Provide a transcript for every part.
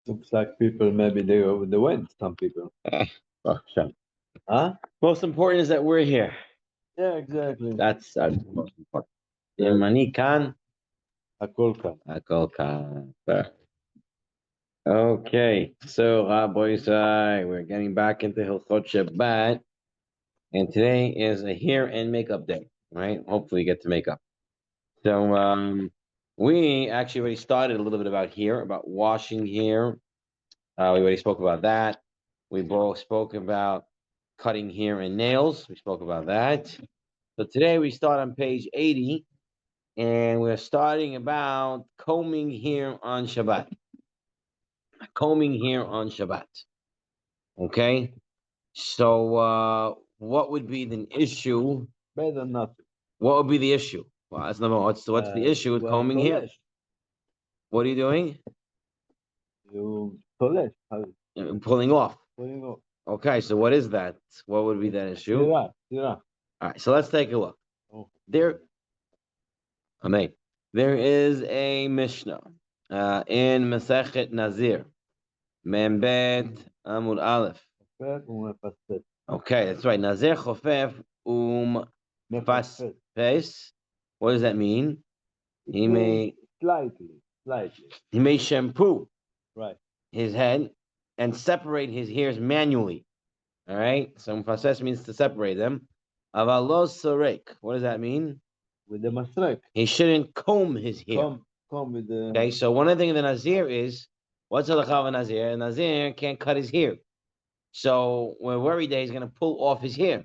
Looks like people maybe they went. Some people. Well, so Huh? most important is that we're here. Yeah, exactly. That's the most important. Yeah. Yemani kan, Akolka. akol kan. Okay, so boys, we're getting back into Hilchot Shabbat, and today is a hair and makeup day, right? Hopefully, you get to make up. So, we actually already started a little bit about hair, about washing hair. We already spoke about that. We both spoke about cutting hair and nails. We spoke about that. So today we start on page 80, and we're starting about combing hair on Shabbat. Combing hair on Shabbat. Okay. So, what would be the issue? Better than nothing. What would be the issue? Well, that's number one. What's the issue with combing hair? What are you doing? You tolesh. Pulling off. Pulling off. Okay, so what is that? What would be that issue? Tira. All right, so let's take a look. Oh. There is a Mishnah in Masechet Nazir, Membet Amud Aleph. Okay, that's right. Nazir Chofef Mefasfes. What does that mean? He may slightly. He may shampoo Right. his head and separate his hairs manually. All right. So Mefasfes means to separate them. Avalo Sorek. What does that mean? With the masrek. He shouldn't comb his hair. Comb with the. Okay. So one of the things the Nazir is, what's the halacha of a Nazir? A Nazir can't cut his hair. So we're worried that he's going to pull off his hair.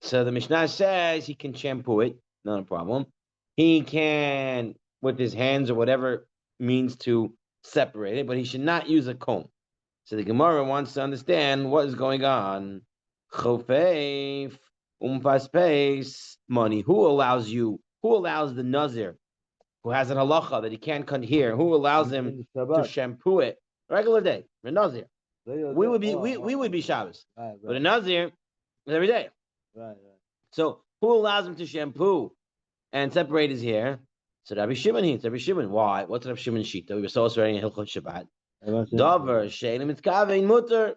So the Mishnah says he can shampoo it, not a problem. He can, with his hands or whatever means to separate it, but he should not use a comb. So the Gemara wants to understand what is going on. Chofeif umpaspeis money. Who allows the Nazir, who has an halacha that he can't cut hair, who allows him to shampoo it regular day? A Nazir. We would be Shabbos. Right. But a Nazir is every day. Right. So who allows him to shampoo and separate his hair? So Rabbi Shimon here. Rabbi Shimon. Why? What's Rabbi Shimon shita? We were so already in Hilchot Shabbat. Davar she'enim mitzkavein mutter,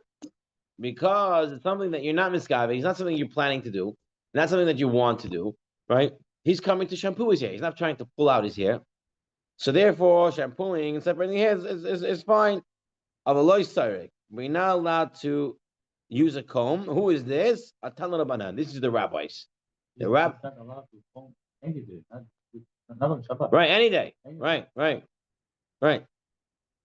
because it's something that you're not mitzkavein. It's not something you're planning to do. Not something that you want to do. Right? He's coming to shampoo his hair. He's not trying to pull out his hair. So therefore, shampooing and separating hair is fine. We're not allowed to use a comb. Who is this? Atan Rabbanan. This is the rabbis. The right, any day. Right.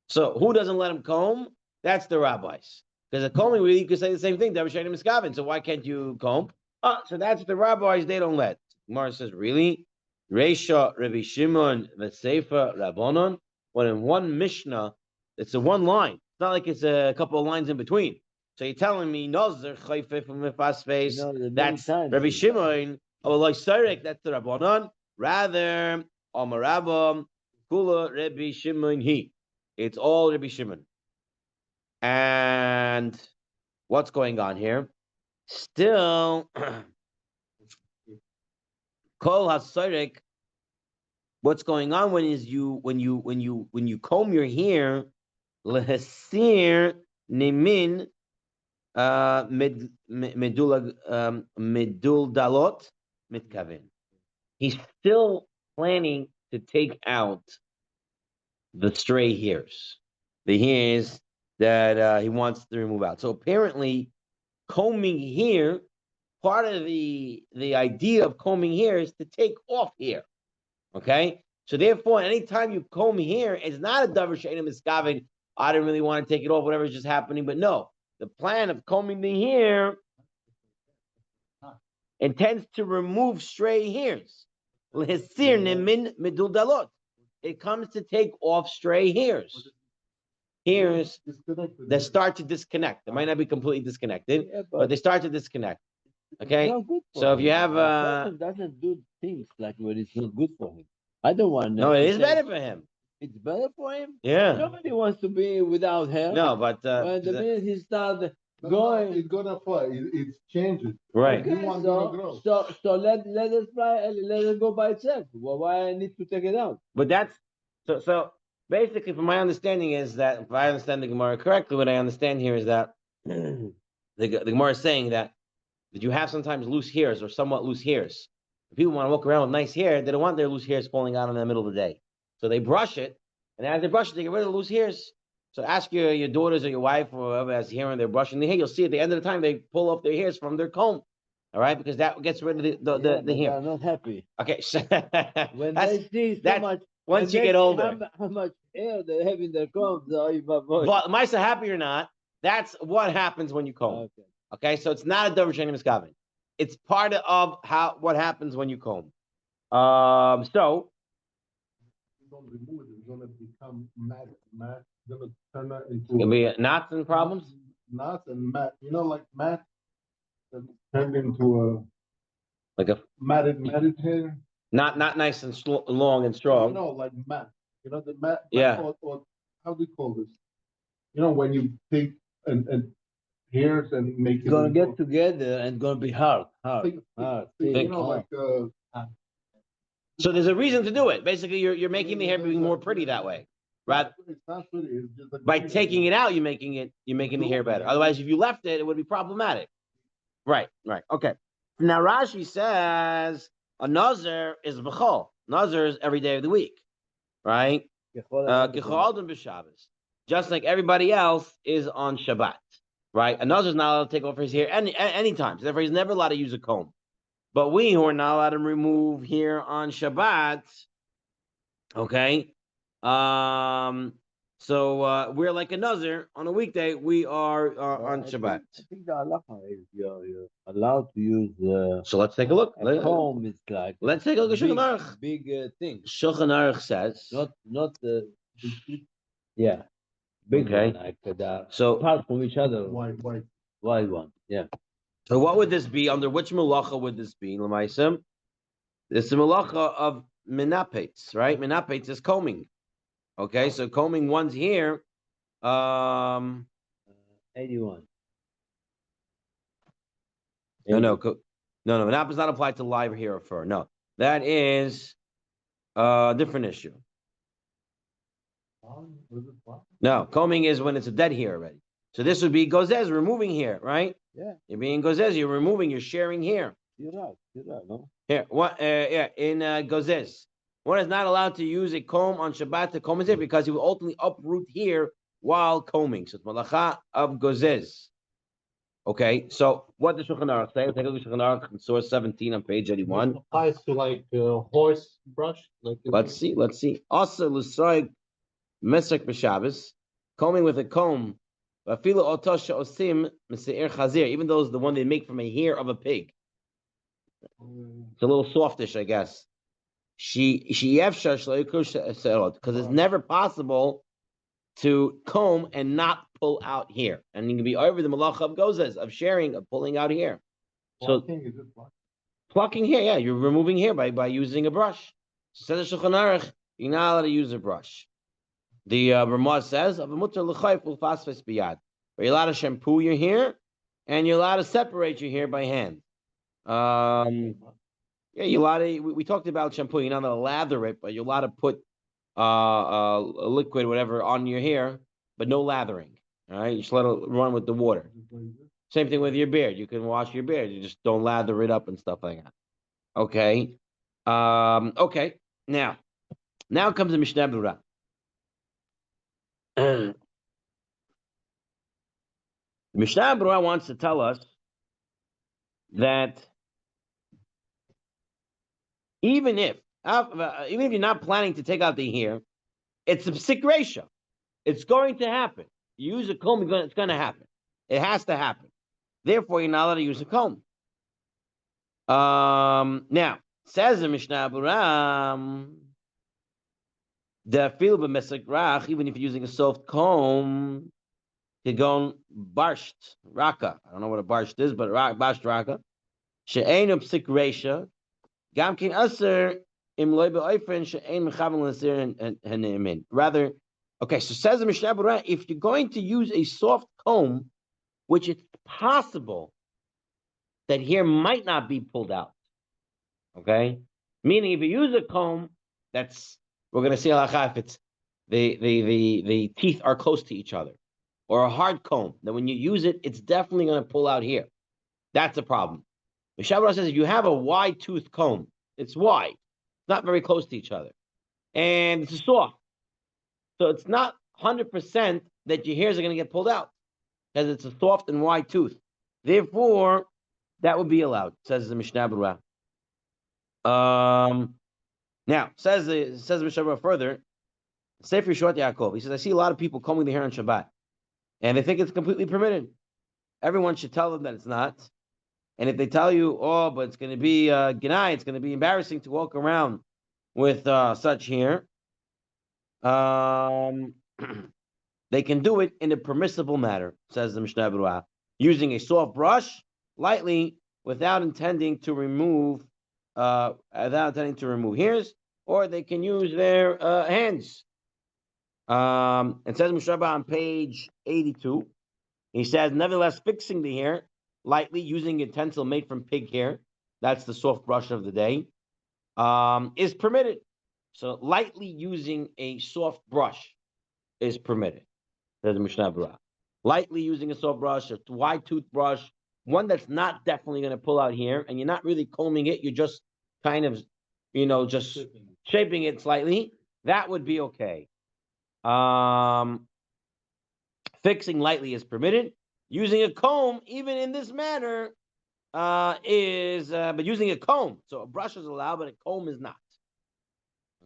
So who doesn't let him comb? That's the rabbis. Because a combing, you could say the same thing. So why can't you comb? So that's the rabbis. They don't let. Gemara says, really? Reisha, Rabbi Shimon, Vesefa, Rabbanon. But in one Mishnah, it's a one line. It's not like it's a couple of lines in between. So you're telling me Nazir Chayfe from Mefas face? That's Rabbi Shimon. That's the Rabbanon. Rather, Amarabam, Kula Rabbi Shimon he. It's all Rabbi Shimon. And what's going on here? Still, Kol HaSarek. What's going on when you comb your hair? Lehasir Nimin medul dalot mitkavin. He's still planning to take out the stray hairs, the hairs that he wants to remove out. So apparently, combing hair, part of the idea of combing hair is to take off hair. Okay, so therefore, anytime you comb hair, it's not a davar she'enim miskavin. I didn't really want to take it off, whatever is just happening, but no. The plan of combing the hair intends to remove stray hairs. It comes to take off stray hairs. Hairs that start to disconnect. They might not be completely disconnected, but they start to disconnect. Okay? So if you have doesn't do things like when it's not good for him. I don't want. No, it is better for him. It's better for him. Yeah. Nobody wants to be without hair. No, but the minute he starts going, it's gonna fall. It changes. Right. Okay, so let it fly. Let it go by itself. Well, why I need to take it out? But that's so. basically, from my understanding is that if I understand the Gemara correctly, what I understand here is that the Gemara is saying that you have sometimes loose hairs or somewhat loose hairs. If people want to walk around with nice hair, they don't want their loose hairs falling out in the middle of the day. So they brush it, and as they brush it, they get rid of the loose hairs. So ask your daughters or your wife or whoever has hair and they're brushing their hair, you'll see at the end of the time they pull off their hairs from their comb. All right, because that gets rid of the hair. They're not happy. Okay, When they see so much, once you get older. How much hair they have in their combs, my boy. But Maisa, happy or not, that's what happens when you comb. Okay, so it's not a davar sheni miskaven. It's part of what happens when you comb. So You don't remove it, it's gonna become matte. It's gonna turn that into it'll be knots and problems. knots and matte. You know, like matte that turned into Like a a matted hair. not nice and long and strong. You know, like matte. You know the matte. Yeah. Or how do you call this? You know, when you take and hairs and make It's it. gonna get together and gonna be hard. You thick. know, like So there's a reason to do it. Basically, you're making the hair be more pretty that way. Right. It's not pretty. It's just like By taking it out, you're making the hair better. Otherwise, if you left it, it would be problematic. Right. Okay. Now Rashi says a nazir is b'chol. Nazir is every day of the week, right? Kechaldim b'Shabbos. Just like everybody else is on Shabbat, right? A nazir is not allowed to take off his hair any time. So therefore, he's never allowed to use a comb. But we who are not allowed to remove hair on Shabbat, okay? So we're like a nazir on a weekday. We are on Shabbat. I think the halacha is you're allowed to use. So let's take a look. A comb is like. Let's take a look at Shulchan Aruch. Big thing. Shulchan Aruch says. Not yeah. Big Okay. one, like So apart from each other. white. Wide one. Yeah. So what would this be? Under which malacha would this be? L'maisim? It's the malacha of menapetz, right? Menapetz is combing. Okay, so combing one's hair. 81. No. Menapetz does not apply to live hair or fur. No, that is a different issue. No, combing is when it's a dead hair already. So this would be gozez, removing hair, right? Yeah. You're being gozez, you're removing, you're sharing hair. You're right, no? Here, what? In gozez, one is not allowed to use a comb on Shabbat to comb his hair because he will ultimately uproot hair while combing. So it's malacha of gozez. Okay, so what does Shulchan Aruch say? Let's take a look at Shulchan Aruch in source 17 on page 81. Applies to like horse brush. Like Let's see. Asa l'sroig mesek b'Shabbos, combing with a comb. Even though it's the one they make from a hair of a pig. It's a little softish, I guess. Because it's never possible to comb and not pull out hair. And you can be over the malacha of gozes, of sharing, of pulling out hair. So plucking hair, yeah, you're removing hair by using a brush. So says Shulchan Aruch, you're not allowed to use a brush. The Ramah says, you're allowed to shampoo your hair, and you're allowed to separate your hair by hand. Yeah, you're allowed to. We talked about shampoo. You're not allowed to lather it, but you're allowed to put a liquid, whatever, on your hair, but no lathering. All right, you just let it run with the water. Same thing with your beard. You can wash your beard. You just don't lather it up and stuff like that. Okay. Okay. Now comes the Mishnah Berurah. The Mishnah Berurah wants to tell us that even if you're not planning to take out the hair, it's a psik ratio. It's going to happen. You use a comb, it's going to happen. It has to happen. Therefore, you're not allowed to use a comb. Now, says the Mishnah Berurah, the fil b'mesek rach, even if you're using a soft comb, you go barsht raka. I don't know what a barsht is, but barsht raka. She'ein psik ratio. Gam kin aser im loy be'oifen she'ein mechaven l'sir hanemin. Rather, okay. So says the Mishnah Berurah, if you're going to use a soft comb, which it's possible that hair might not be pulled out. Okay, meaning if you use a comb, we're going to see halacha if it's the teeth are close to each other, or a hard comb, then when you use it, it's definitely going to pull out here. That's a problem. Mishabra says if you have a wide tooth comb, it's wide, not very close to each other, and it's soft, so it's not 100% that your hairs are going to get pulled out because it's a soft and wide tooth. Therefore, that would be allowed, says the Mishnah Berurah. Now says the Mishnah Berurah further. Sefer Short Yaakov. He says I see a lot of people combing their hair on Shabbat, and they think it's completely permitted. Everyone should tell them that it's not. And if they tell you, oh, but it's going to be Ginai, it's going to be embarrassing to walk around with such hair, they can do it in a permissible manner, says the Mishnah Berurah, using a soft brush, lightly, without intending to remove hairs, or they can use their hands. It says Mishnah Berurah on page 82. He says, nevertheless, fixing the hair lightly using a utensil made from pig hair, that's the soft brush of the day, is permitted. So lightly using a soft brush is permitted. Says Mishnah Berurah. Lightly using a soft brush, a wide toothbrush, one that's not definitely going to pull out here, and you're not really combing it, you're just kind of, just shaping it slightly, that would be okay. Fixing lightly is permitted. Using a comb, even in this manner, but using a comb. So a brush is allowed, but a comb is not.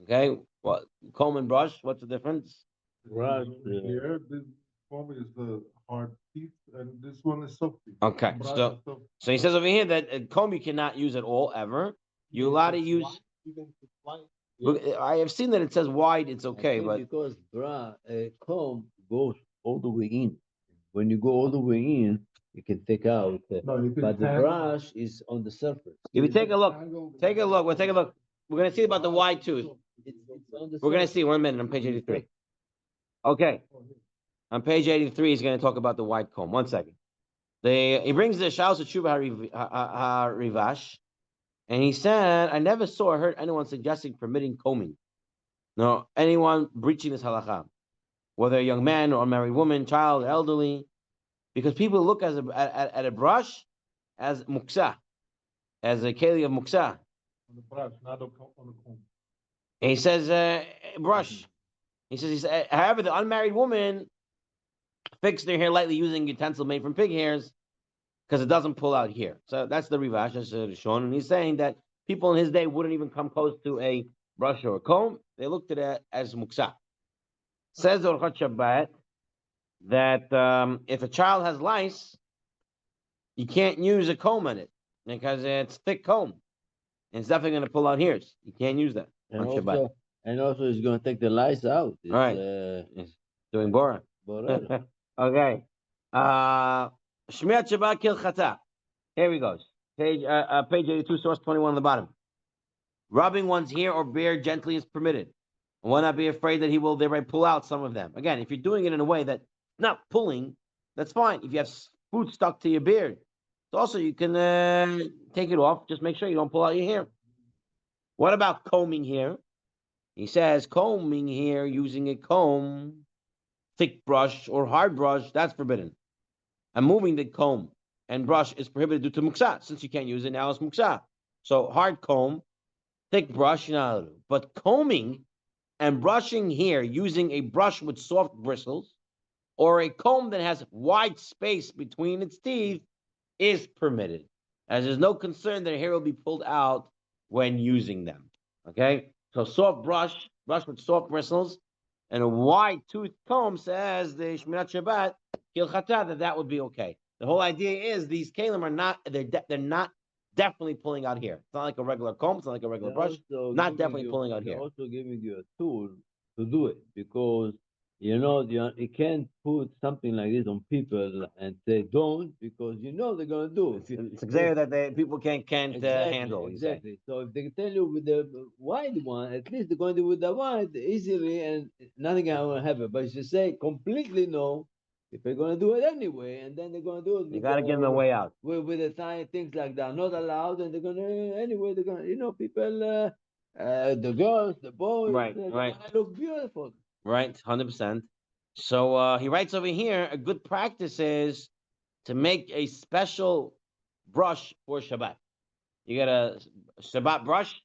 Okay, well, comb and brush, what's the difference? Brush. Here, this comb is the hard teeth, and this one is soft teeth. Okay, Brush so is soft. so he says over here that a comb you cannot use at all ever. You're allowed to use. I have seen that it says wide. It's okay, but because comb goes all the way in. When you go all the way in, you can take out. No, you can But the tangle. brush is on the surface. if you take a look, Tangle. We'll take a look. We're gonna see about the wide tooth. It's on the We're gonna surface. see 1 minute on page 83. Okay, on page 83, he's gonna talk about the wide comb. 1 second. He brings the Shalos of Tzurba Rivash, and he said, I never saw or heard anyone suggesting permitting combing. No, anyone breaching this halakha, whether a young man or a married woman, child, elderly, because people look at a brush as muksa, as a keli of muksa. On the brush, not on the comb. And he says, brush. He says, however, the unmarried woman fixed their hair lightly using a utensil made from pig hairs because it doesn't pull out here. So that's the Rivash, that's Rishon. And he's saying that people in his day wouldn't even come close to a brush or a comb. They looked at it as muksa. Says the Orchot Shabbat that if a child has lice, you can't use a comb on it because it's thick comb. And it's definitely going to pull out hairs. You can't use that on Shabbat. And also, it's going to take the lice out. It's, Right. It's doing Bora. Borah. Okay. Shmiat Shabbat Kil Chata. Here he goes. Page 82, source 21 on the bottom. Rubbing one's hair or beard gently is permitted. One not be afraid that he will thereby pull out some of them. Again, if you're doing it in a way that's not pulling, that's fine. If you have food stuck to your beard, so also you can take it off. Just make sure you don't pull out your hair. What about combing hair? He says combing hair using a comb, thick brush or hard brush, that's forbidden. And moving the comb and brush is prohibited due to muksa. Since you can't use it now, it's muksa. So hard comb, thick brush, but combing and brushing hair using a brush with soft bristles or a comb that has wide space between its teeth is permitted, as there's no concern that hair will be pulled out when using them. Okay, so soft brush with soft bristles, and a wide tooth comb, says the Shmirat Shabbat Kilchata, that would be okay. The whole idea is these kalim are not they're not definitely pulling out hair. It's not like a regular comb. It's not like a regular brush. Not definitely pulling out hair. They're also giving you a tool to do it because you can't put something like this on people and say don't because they're gonna do it. It's exactly that people can't Exactly, handle. Exactly. So if they tell you with the wide one, at least they're going to do with the wide easily and nothing going to happen. But if you say completely no, if they're going to do it anyway, and then they're going to do it, You got to give them a way out. with the tiny things like that, not allowed, and they're going to anyway. They're going to, people, the girls, the boys, Right. they look beautiful. right? 100%. So he writes over here, a good practice is to make a special brush for Shabbat. You get a Shabbat brush,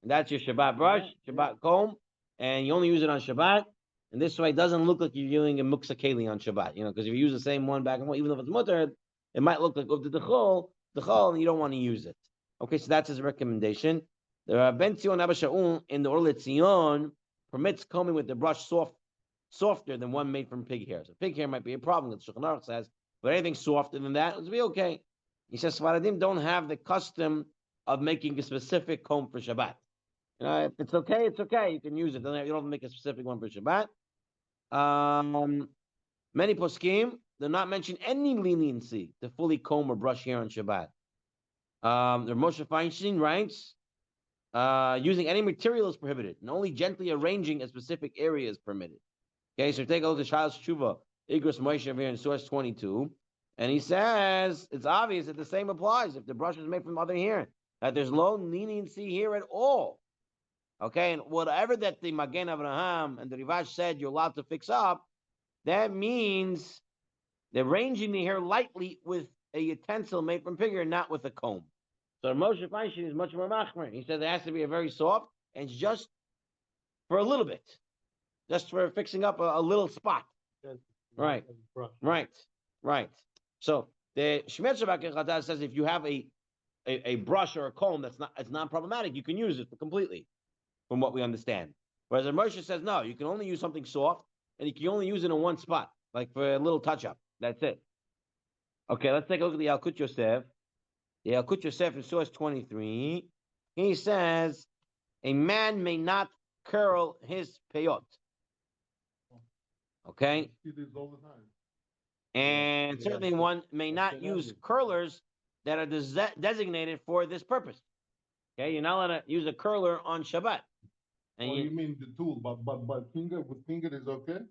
and that's your Shabbat brush, Shabbat comb, and you only use it on Shabbat. And this way, it doesn't look like you're using a muksa keli on Shabbat. Because if you use the same one back and forth, even if it's mutter, it might look like the chol, and you don't want to use it. Okay, so that's his recommendation. The Ben Tzion Abba Shaul in the Or Tzion permits combing with the brush softer than one made from pig hair. So pig hair might be a problem, that Shulchan Aruch says, but anything softer than that will be okay. He says Sfaradim don't have the custom of making a specific comb for Shabbat. If it's okay, it's okay. You can use it. You don't have to make a specific one for Shabbat. Many poskim do not mention any leniency to fully comb or brush hair on Shabbat. The Moshe Feinstein writes, using any material is prohibited, and only gently arranging a specific area is permitted. Okay, so take a look at Shailas Tshuva, Igros Moshe over here in source 22, and he says it's obvious that the same applies if the brush is made from other hair, that there's no leniency here at all. Okay, and whatever that the Magen Avraham and the Rivash said you're allowed to fix up, that means they're arranging the hair lightly with a utensil made from pig hair, not with a comb. So Moshe Feinstein is much more machmer. He says it has to be a very soft, and it's just for a little bit, just for fixing up a little spot. Right. So the Shemet Shabbat says if you have a brush or a comb it's not problematic, you can use it completely, from what we understand. Whereas Moshe says no, you can only use something soft, and you can only use it in one spot, like for a little touch up. That's it. Okay, let's take a look at the Yalkut Yosef. The Yalkut Yosef in source 23. He says a man may not curl his peyot. Okay. See this all the time. And certainly one may not use curlers that are designated for this purpose. Okay, you're not allowed to use a curler on Shabbat. And you mean the tool, but finger is okay?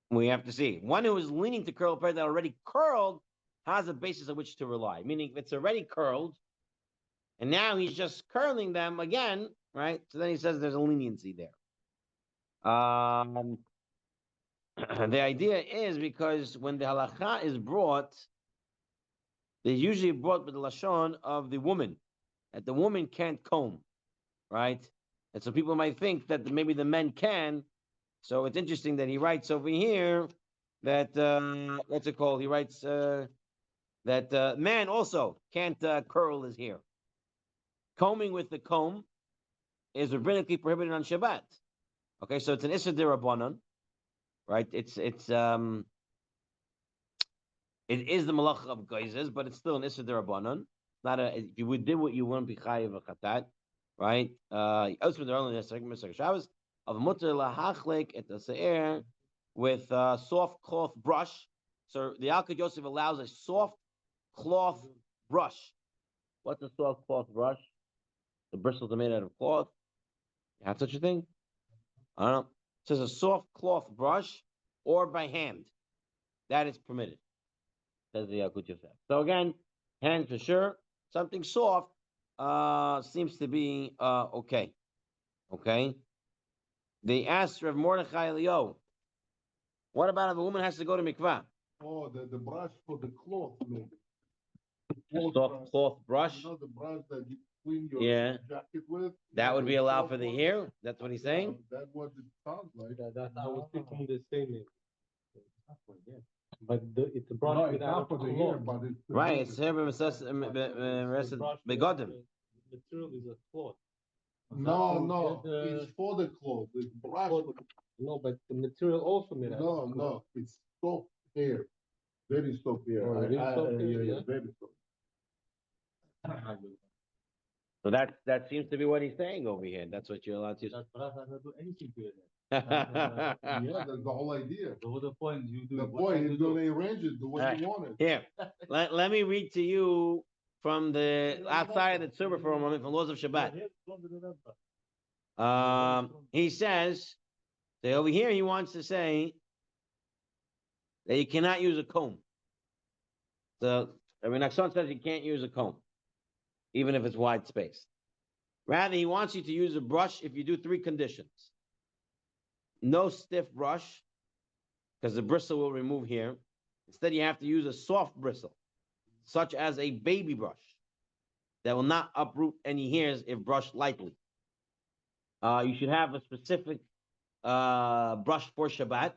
We have to see. One who is leaning to curl a pair that already curled has a basis on which to rely. Meaning if it's already curled, and now he's just curling them again, right? So then he says there's a leniency there. The idea is because when the halacha is brought, they're usually brought with the lashon of the woman, that the woman can't comb, right? And so people might think that maybe the men can. So it's interesting that he writes over here that what's it called? He writes that man also can't curl his hair. Combing with the comb is rabbinically prohibited on Shabbat. Okay, so it's an issa d'Rabbanan, right? It is the malacha of geizes, but it's still an issa d'Rabbanan. Not if you did what you wouldn't be chayiv a chatat, right? Also, the early Mr. Shabbos of mutter lahachlek et se'er with soft cloth brush. So the Yalkut Yosef allows a soft cloth brush. What's a soft cloth brush? The bristles are made out of cloth. You have such a thing? I don't know. It says a soft cloth brush or by hand. That is permitted. Says the Yalkut Yosef. So again, hand for sure. Something soft seems to be okay. Okay. They asked Rav Mordechai Eliyahu, what about if a woman has to go to mikvah? Oh, the brush for the cloth, maybe. Soft cloth brush. You know the brush that you clean your jacket with? That would be allowed for the hair? That's what he's saying? That's what it sounds like. I was thinking the same. But it's a brush No, it's without not for the hair, but it's right, it's hair begodim. The material is a cloth. No, it's for the cloth. It's brush. No, but the material also made out of cloth. No, it's soft hair. Very soft hair. Oh, very soft hair, yeah. Very soft. So that seems to be what he's saying over here. That's what you're allowed to use. That brush doesn't do anything to it. Yeah, that's the whole idea. So what's the point? You do The what point you is do. going to arrange it the way you want it. Here, let me read to you from the outside of the Tzurba for a moment, from Laws of Shabbat. He says, so over here he wants to say that you cannot use a comb. So Rabbi Nachshon says you can't use a comb, even if it's wide space. Rather, he wants you to use a brush if you do three conditions. no stiff brush because the bristle will remove here. Instead, you have to use a soft bristle, such as a baby brush that will not uproot any hairs if brushed lightly. You should have a specific brush for Shabbat.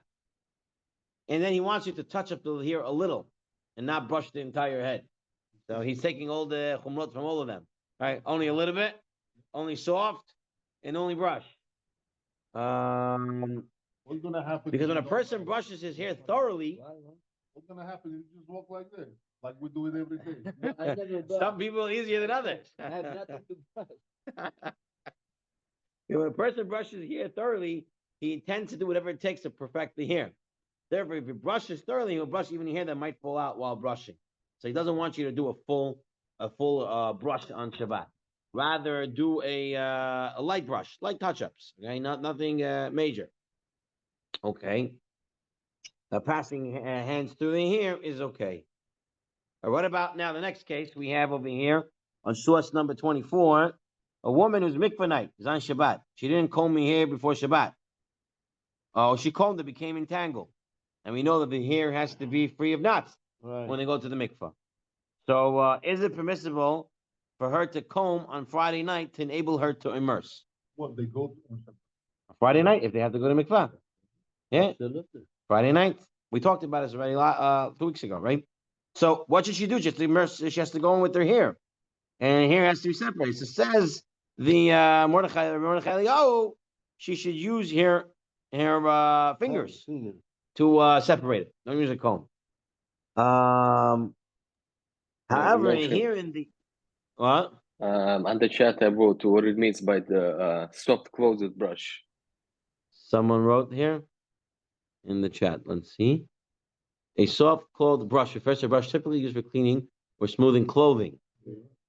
And then he wants you to touch up the hair a little and not brush the entire head. So he's taking all the chumrot from all of them. Right? Only a little bit, only soft, and only brush. What's gonna happen? Because if when you a don't- person brushes his hair thoroughly, What's gonna happen if you just walk like this, like we do it every day? I never brush. some people easier than others. I have nothing to brush. When a person brushes his hair thoroughly, he intends to do whatever it takes to perfect the hair. Therefore, if he brushes thoroughly, he'll brush even hair that might fall out while brushing. So he doesn't want you to do a full brush on Shabbat. Rather, do a light brush, light touch-ups. Okay, nothing major. Okay. Passing hands through the hair is okay. What about now the next case we have over here on source number 24? A woman whose mikvah night is on Shabbat. She didn't comb her hair before Shabbat. Oh, she combed it, became entangled. And we know that the hair has to be free of knots when they go to the mikvah. So is it permissible for her to comb on Friday night to enable her to immerse? What they go? Friday night, if they have to go to mikvah. Yeah, Absolutely. Friday night. We talked about this already 2 weeks ago, right? So what should she do? She has to immerse. She has to go in with her hair, and her hair has to be separated. So says the Mordechai, oh, she should use her fingers to separate it. Don't use a comb. However, mentioned- here in the what? On the chat, I wrote what it means by the soft closed brush. Someone wrote here in the chat. Let's see. A soft clothed brush refers to a brush typically used for cleaning or smoothing clothing.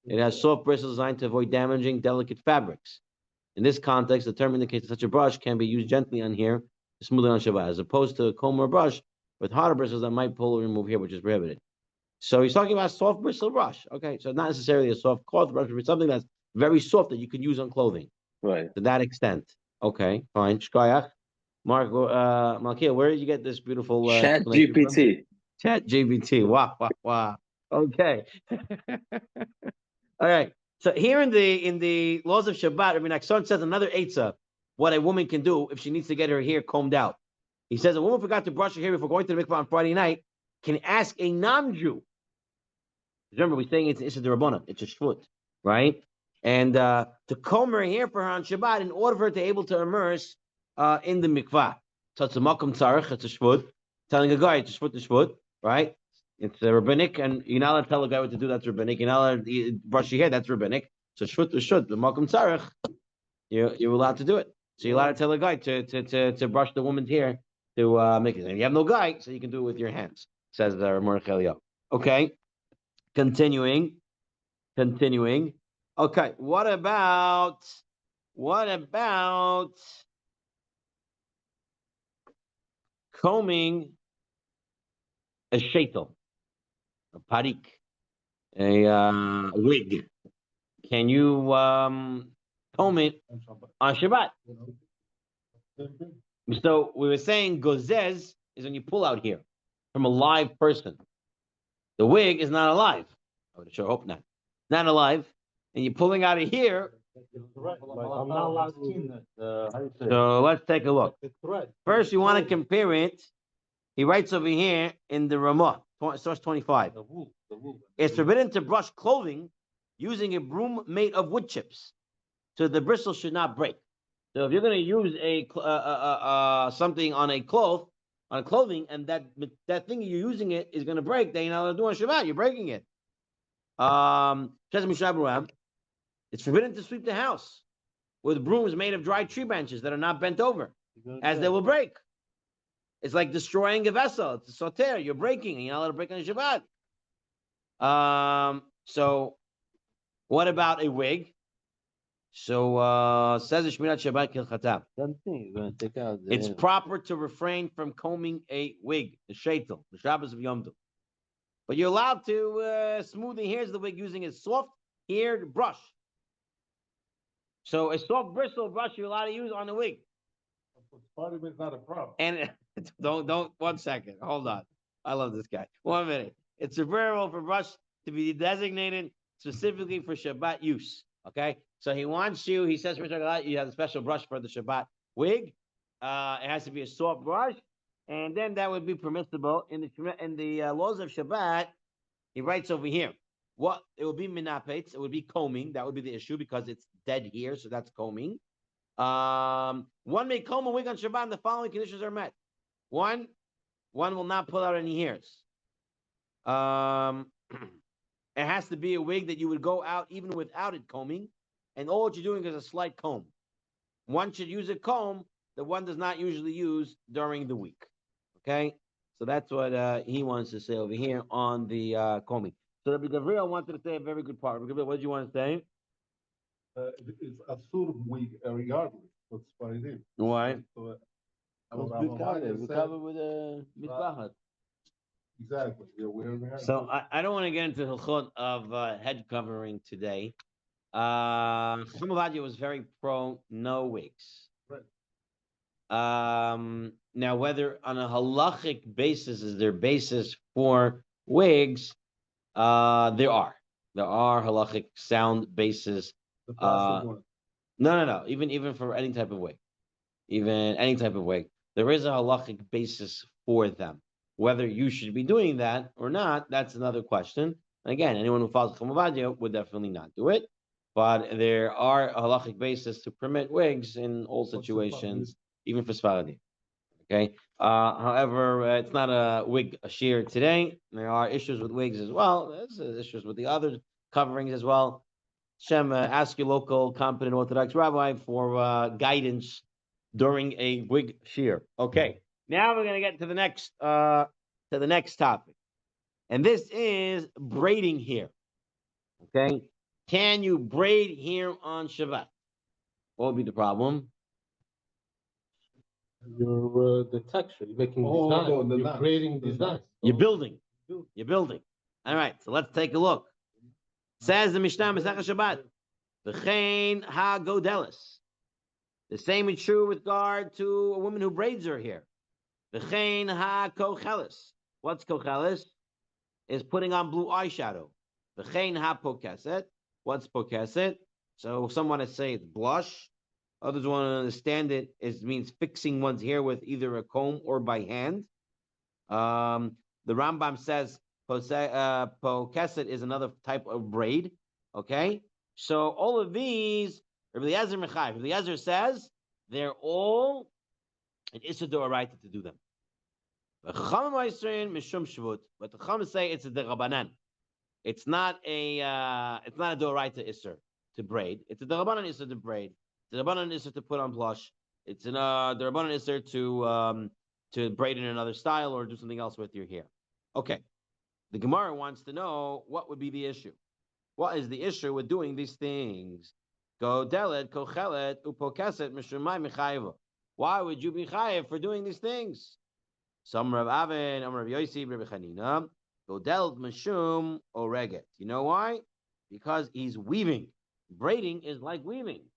It has soft bristles designed to avoid damaging delicate fabrics. In this context, the term indicates that such a brush can be used gently on hair to smooth it on Shabbat, as opposed to a comb or brush with harder bristles that might pull or remove hair, which is prohibited. So he's talking about a soft bristle brush. Okay, so not necessarily a soft cloth brush, but something that's very soft that you can use on clothing. Right. To that extent. Okay, fine. Shkoyach. Mark, Malkia, where did you get this beautiful Chat explanation from? GPT. Chat GPT. Wow, wow, wow. Okay. All right. So here in the laws of Shabbat, Rabbi Nachshon says another eitzah, what a woman can do if she needs to get her hair combed out. He says a woman forgot to brush her hair before going to the mikvah on Friday night can ask a non-Jew. Remember, we're saying it's Issa D'Rabbanan, it's a shvut, right? And to comb her hair for her on Shabbat in order for her to be able to immerse in the mikvah. So it's a makom tzarech, it's a shvut. Telling a guy it's a shvut, right? It's a rabbinic, and you're not allowed to tell a guy what to do, that's rabbinic. You're not allowed to brush your hair, that's rabbinic. So shvut to shvut, the makom tzarech, you're allowed to do it. So you're allowed to tell a guy to brush the woman's hair to make it. And you have no guy, so you can do it with your hands, says Mordechai. Okay, continuing. Okay, what about combing a shaitel, a parik, a wig? Can you comb it on Shabbat? So we were saying gozez is when you pull out here from a live person. The wig is not alive. I would sure hope not. Not alive. And you're pulling out of here. I'm not allowed to. So let's take a look. The thread. First, you want to compare it. He writes over here in the Ramah, source 25. The wool. It's forbidden to brush clothing using a broom made of wood chips, so the bristles should not break. So if you're going to use something on clothing, and that thing you're using it is going to break, then you're not allowed to do on Shabbat. You're breaking it. It's forbidden to sweep the house with brooms made of dry tree branches that are not bent over, as they will break. It's like destroying a vessel. It's a soter. You're breaking, and you're not allowed to break on Shabbat. So what about a wig? So says the Shmirat Shabbat Kilchatab. Something you're going to take out. It's proper to refrain from combing a wig, the shaitel, the Shabbos of Yom Tov. But you're allowed to smooth the hairs of the wig using a soft-haired brush. So a soft bristle brush you're allowed to use on the wig. Part of it's not a problem. And don't 1 second. Hold on. I love this guy. 1 minute. It's preferable for brush to be designated specifically for Shabbat use. Okay. So he wants you, he says, you have a special brush for the Shabbat wig. It has to be a soft brush. And then that would be permissible in the laws of Shabbat. He writes over here. What it would be minapetz, it would be combing. That would be the issue because it's dead here, so that's combing. One may comb a wig on Shabbat and the following conditions are met. One will not pull out any hairs. It has to be a wig that you would go out even without it combing, and all you're doing is a slight comb. One should use a comb that one does not usually use during the week. Okay, so that's what he wants to say over here on the combing. So the Gabriel wanted to say a very good part. Gabriel, what did you want to say? It's a sort of week regardless. That's what it is. Why? So, Because Rabbi we Maya said- cover with a mitbachat. Exactly. Yeah, we're there. So I don't want to get into the hilchot of head covering today. Chumavadia was very pro no wigs. Now, whether on a halachic basis is there basis for wigs, there are halachic sound basis. The passive one. No. Even for any type of wig, there is a halachic basis for them. Whether you should be doing that or not, that's another question. And again, anyone who follows Chumavadia would definitely not do it. But there are a halachic basis to permit wigs in all situations, even for Sfaradi. Okay. However, it's not a wig shear today. There are issues with wigs as well. There's issues with the other coverings as well. Shem, ask your local competent Orthodox rabbi for guidance during a wig shear. Okay. Now we're gonna get to the next topic, and this is braiding here. Okay. Can you braid here on Shabbat? What would be the problem? Your the texture, you're making Oh, design. no, the You're knots. creating The design. knots. You're building. All right, so let's take a look. Says the Mishnah Masechah Shabbat, V'chein ha-godelis. The same is true with regard to a woman who braids her hair. V'chein ha-kochelis. What's kochelis? Is putting on blue eyeshadow. V'chein ha-pokeset. What's pokeset? So some want to say it's blush. Others want to understand it. It means fixing one's hair with either a comb or by hand. The Rambam says pokeset is another type of braid. Okay, so all of these, Rabbi Eliezer says they're all an issa d'oraita to do them. But the Chachamim say it's a derabanan. It's not a d'oraita issa to braid. It's a derabanan issa to braid. The Rabbanan Isser to put on blush. It's the Rabbanan Isser to braid in another style or do something else with your hair. Okay. The Gemara wants to know what would be the issue. What is the issue with doing these things? Go delet, kochelet, upokeset, mishumai mechayva. Why would you be chayiv for doing these things? Some Rav Avin, Rav Yossi, Rav Chanina. Go delet, mishum, oreget. You know why? Because he's weaving. Braiding is like weaving.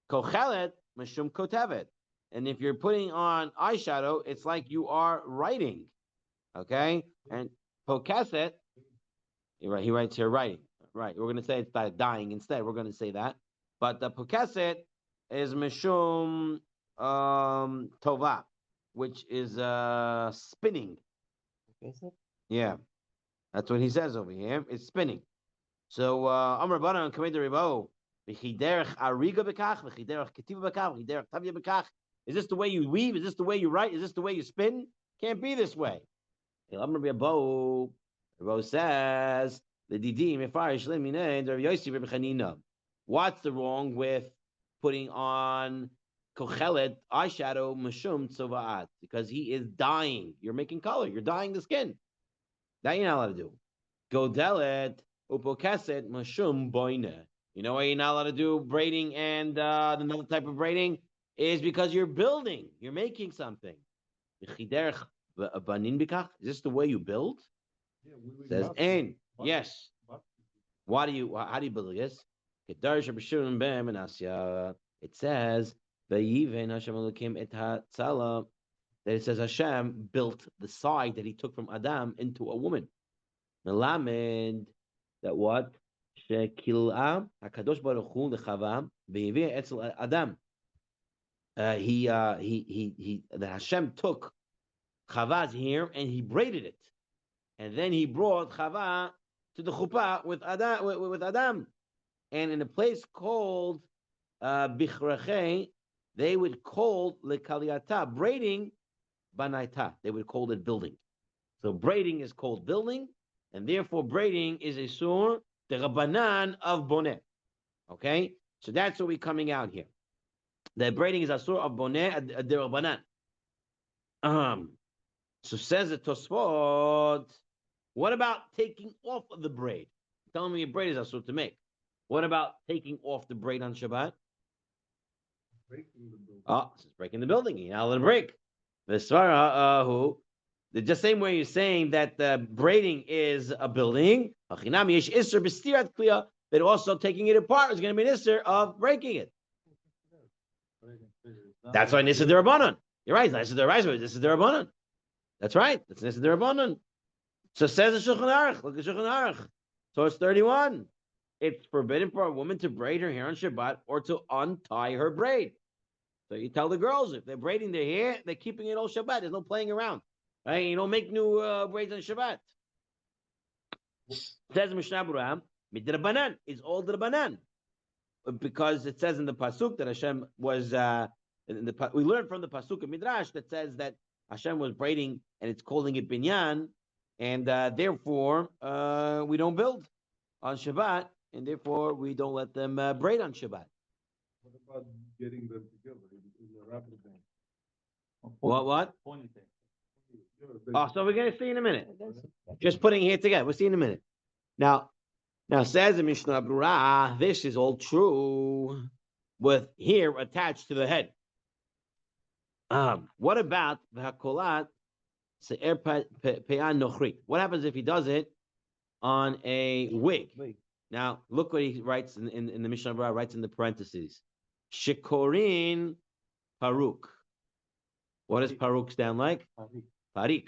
Kochelet, mishum kotevet. And if you're putting on eyeshadow, it's like you are writing. Okay? And pokeset, he writes here writing. Right. We're going to say it's dying instead. We're going to say that. But the pokeset is mishum tova, which is spinning. Yeah. That's what he says over here. It's spinning. So, Amr Banan, Kamei Ribo. Is this the way you weave? Is this the way you write? Is this the way you spin? Can't be this way. Rabo says the didim. What's the wrong with putting on kochelet eyeshadow mashum tzovaat? Because he is dyeing. You're making color. You're dyeing the skin. That you're not allowed to do. Godelet upokeset mashum boine. You know why you're not allowed to do braiding and another type of braiding is because you're building. You're making something. Is this the way you build? Says in. Yes. How do you build this? It says Vayiven Hashem Elokim et hatzala. That it says Hashem built the side that he took from Adam into a woman. Melamed that what? Shekil'am Hakadosh Baruch Hu lechava v'yiveh etzel Adam. That Hashem took Chava's hair and he braided it, and then he brought Chava to the chuppah with Adam. With Adam, and in a place called Bichrachei, they would call lekaliata braiding banaita. They would call it building. So braiding is called building, and therefore braiding is a sur the rabbanan of boneh. Okay, so that's what we're coming out here. That braiding is a sur of boneh the rabbanan. So says the Tosfot, what about taking off of the braid? Telling me a braid is asur to make. What about taking off the braid on Shabbat? Breaking the building. Oh, this is breaking the building. You're not let it break. The Svara, who? The just same way you're saying that braiding is a building, that also taking it apart is going to be an isser of breaking it. That's why Nissa Derabanan. You're right. Nissa Derabanan. This is Derabanan. That's right. That's Nissa Derabanan. So says the Shulchan Aruch. Look at Shulchan Aruch. So it's 31. It's forbidden for a woman to braid her hair on Shabbat or to untie her braid. So you tell the girls if they're braiding their hair, they're keeping it all Shabbat. There's no playing around. Right? You don't make new braids on Shabbat. Says Mishnah Berurah, midrabanan is all drabanan, because it says in the pasuk that Hashem was. We learned from the pasuk of Midrash that says that Hashem was braiding, and it's calling it binyan, and therefore we don't build on Shabbat, and therefore we don't let them braid on Shabbat. What about getting them together in a rapid band? What? Ponytail. Oh, so we're going to see in a minute. Just putting it here together. We'll see in a minute. Now says the Mishnah Berurah, this is all true with hair attached to the head. What about v'hakolat se'er pe'an nochri? What happens if he does it on a wig? Now, look what he writes in the Mishnah Berurah, writes in the parentheses. Shikorin paruk. What does paruk stand like? Parik.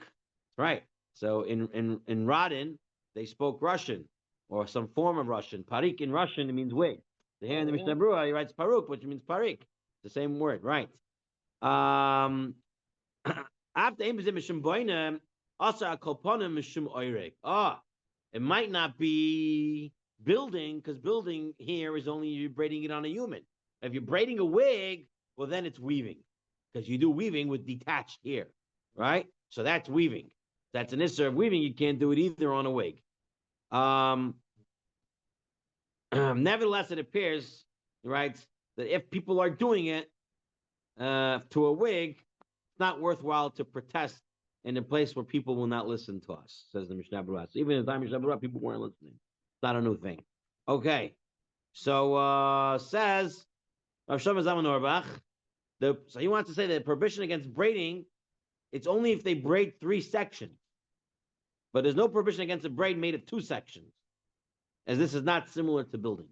Right. So in Radin, they spoke Russian or some form of Russian. Parik in Russian, it means wig. So here in the Mishnah Berurah, he writes paruk, which means parik. The same word, right? After it might not be building, because building here is only you're braiding it on a human. If you're braiding a wig, well, then it's weaving, because you do weaving with detached hair, right? So that's weaving. That's an issue of weaving. You can't do it either on a wig. Nevertheless, it appears, right, that if people are doing it to a wig, it's not worthwhile to protest in a place where people will not listen to us, says the Mishnah Berurah. So even in the time of Mishnah Berurah, people weren't listening. It's not a new thing. Okay. So says Rav Shlomo Zalman Auerbach, so he wants to say that prohibition against braiding, it's only if they braid 3 sections. But there's no prohibition against a braid made of 2 sections, as this is not similar to building.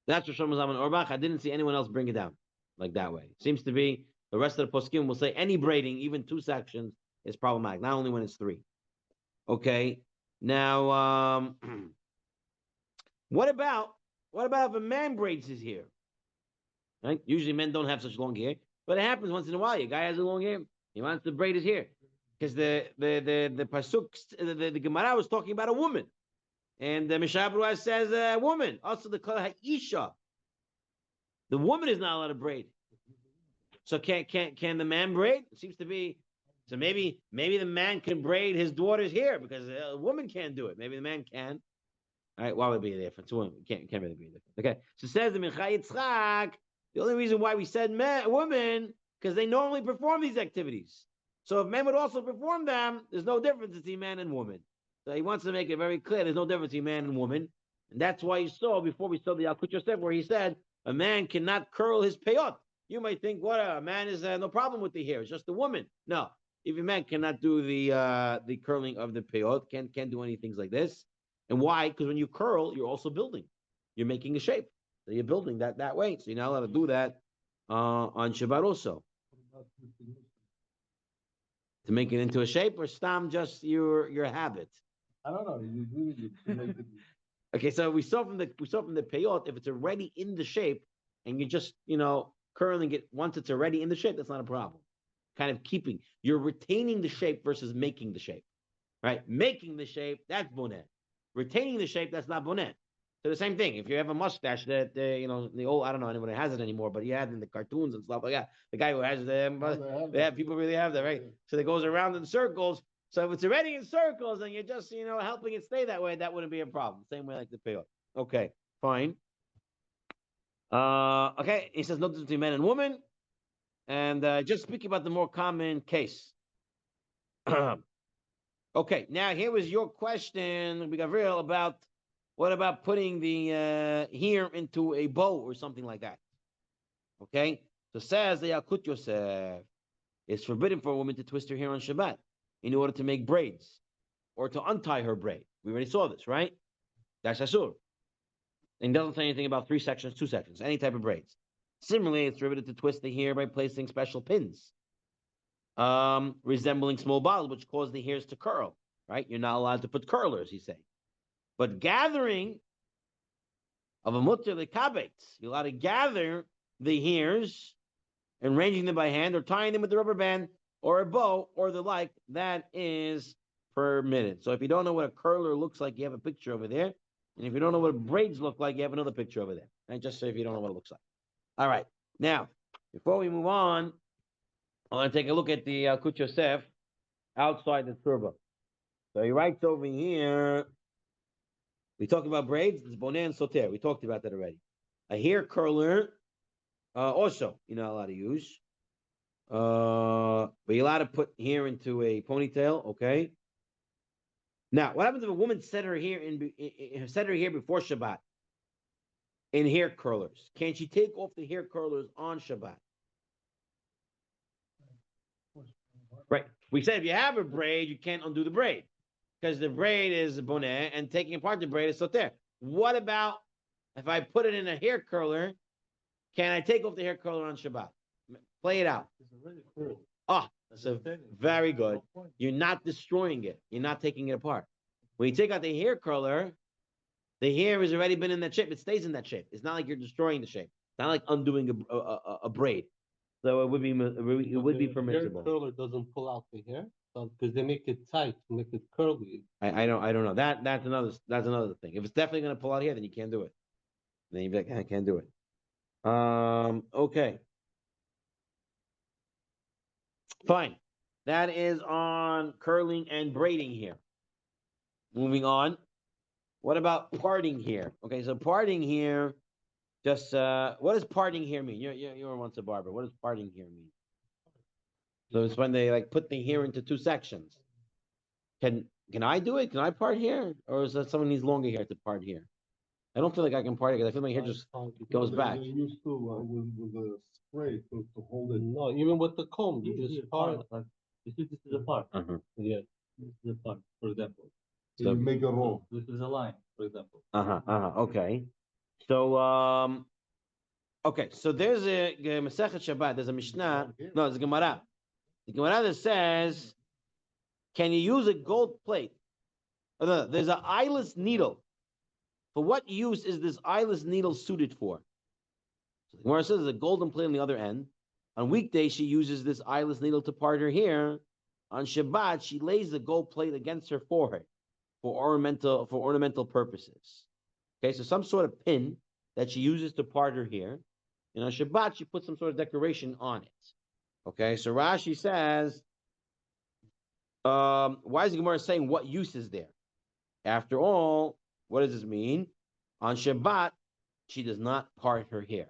That's Rav Shlomo Zalman Auerbach. I didn't see anyone else bring it down like that way. It seems to be the rest of the poskim will say any braiding, even 2 sections, is problematic, not only when it's 3. Okay. Now, what about if a man braids his hair? Right? Usually men don't have such long hair, but it happens once in a while. A guy has a long hair. He wants to braid his hair. Because the pasuk, the Gemara was talking about a woman. And the Mishnah Berurah says a woman. Also the Kol Ha'isha. The woman is not allowed to braid. So can the man braid? It seems to be. So maybe the man can braid his daughter's hair because a woman can't do it. Maybe the man can. All right, why would it be a difference? Can't really be a difference. Okay, so says the Mincha Yitzchak, the only reason why we said woman, because they normally perform these activities. So if men would also perform them, there's no difference between man and woman. So he wants to make it very clear there's no difference between man and woman. And that's why you saw, before we saw the Yalkut Yosef, where he said, a man cannot curl his peyot. You might think, what, a man is no problem with the hair. It's just a woman. No. Even man cannot do the curling of the peyot, can't do any things like this. And why? Because when you curl, you're also building. You're making a shape. So you're building that way. So you're not allowed to do that on Shabbat also. To make it into a shape, or stam just your habit. I don't know, you really need to make it. Okay, so we saw from the peyot, if it's already in the shape and you just curling it once it's already in the shape, that's not a problem. Kind of you're retaining the shape versus making the shape, right? Making the shape, that's bonet. Retaining the shape, that's not bonet. So the same thing. If you have a mustache that the old, I don't know anyone who has it anymore, but you had in the cartoons and stuff like that. The guy who has the people really have that, right? So it goes around in circles. So if it's already in circles and you're just helping it stay that way, that wouldn't be a problem. Same way like the payoff. Okay, fine. Okay, he says no difference between men and women, and just speaking about the more common case. Okay, now here was your question, Gabriel, about what about putting the hair into a bow or something like that? Okay, so says the Yakut Yosef, it's forbidden for a woman to twist her hair on Shabbat in order to make braids or to untie her braid. We already saw this, right? That's asur. And doesn't say anything about 3 sections, 2 sections, any type of braids. Similarly, it's forbidden to twist the hair by placing special pins, resembling small bottles, which cause the hairs to curl, right? You're not allowed to put curlers, he's saying. But gathering of a mutter lekabetz, you're allowed to gather the hairs and arranging them by hand or tying them with a rubber band or a bow or the like, that is permitted. So if you don't know what a curler looks like, you have a picture over there. And if you don't know what braids look like, you have another picture over there. Right? Just so if you don't know what it looks like. All right. Now, before we move on, I want to take a look at the Kut Yosef outside the Tzurba. So he writes over here, we talked about braids, it's bonnet and soter. We talked about that already. A hair curler, also, you're not allowed to use. But you're allowed to put hair into a ponytail, okay? Now, what happens if a woman set her hair before Shabbat in hair curlers? Can she take off the hair curlers on Shabbat? Right. We said if you have a braid, you can't undo the braid because the braid is a bonnet and taking apart the braid is soter. What about if I put it in a hair curler? Can I take off the hair curler on Shabbat? Play it out. Oh, so very good. You're not destroying it. You're not taking it apart. When you take out the hair curler, the hair has already been in that shape. It stays in that shape. It's not like you're destroying the shape. It's not like undoing a braid. So it would be permissible. Hair curler doesn't pull out the hair because they make it tight to make it curly. I don't know. That's another thing. If it's definitely going to pull out hair, then you can't do it. Then you'd be like, I can't do it. Okay. Fine. That is on curling and braiding here. Moving on. What about parting here? Okay, so parting here, just what does parting here mean? You were once a barber. What does parting here mean? So it's when they put the hair into 2 sections. Can I do it? Can I part here? Or is that someone needs longer hair to part here? I don't feel like I can part it because I feel my hair just goes back. They used to with the spray to hold it. No, even with the comb, you just part. You see, this is a part. Yeah. This is a part, for example. So you make a roll. This is a line, for example. Okay. So okay. So there's a Masechet Shabbat. There's a Mishnah. No, there's a Gemara. The Gemara that says, can you use a gold plate? No, there's an eyeless needle. For what use is this eyeless needle suited for? So the Gemara says there's a golden plate on the other end. On weekdays, she uses this eyeless needle to part her hair. On Shabbat, she lays the gold plate against her forehead for ornamental purposes. Okay, so some sort of pin that she uses to part her hair. And on Shabbat, she puts some sort of decoration on it. Okay, so Rashi says, why is the Gemara saying what use is there? After all, what does this mean? On Shabbat, she does not part her hair.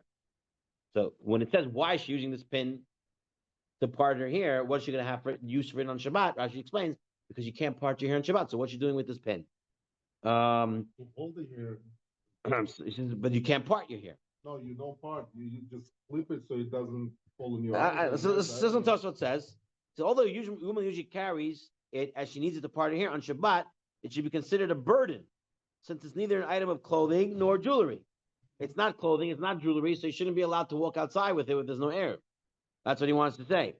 So when it says why is she using this pin to part her hair, what's she going to have use for it on Shabbat? Rashi explains, because you can't part your hair on Shabbat. So what's she doing with this pin? You hold the hair. But you can't part your hair. No, you don't part. You just flip it so it doesn't fall in your eye. So this doesn't tell us what it says. So although a woman usually carries it as she needs it to part her hair on Shabbat, it should be considered a burden, since it's neither an item of clothing nor jewelry. It's not clothing, it's not jewelry, so you shouldn't be allowed to walk outside with it if there's no air. That's what he wants to say.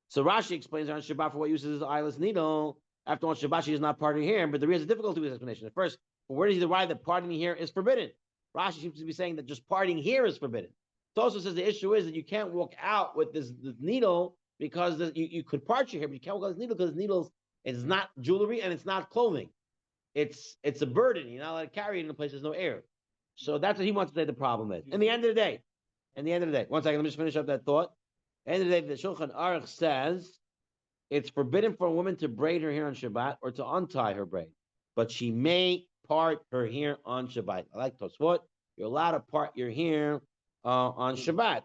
So Rashi explains on Shabbat for what uses his eyeless needle. After all, Shabbat she is not parting here, but there is a difficulty with his explanation. At first, where does he derive that parting here is forbidden? Rashi seems to be saying that just parting here is forbidden. It also says the issue is that you can't walk out with this needle because you could part your hair, but you can't walk out with this needle because needles is not jewelry and it's not clothing. It's a burden. You're not allowed to carry it in a place there's no air. So that's what he wants to say the problem is. In the end of the day, one second, let me just finish up that thought. End of the day, the Shulchan Aruch says it's forbidden for a woman to braid her hair on Shabbat or to untie her braid, but she may part her hair on Shabbat. I like Tosfot. You're allowed to part your hair on Shabbat.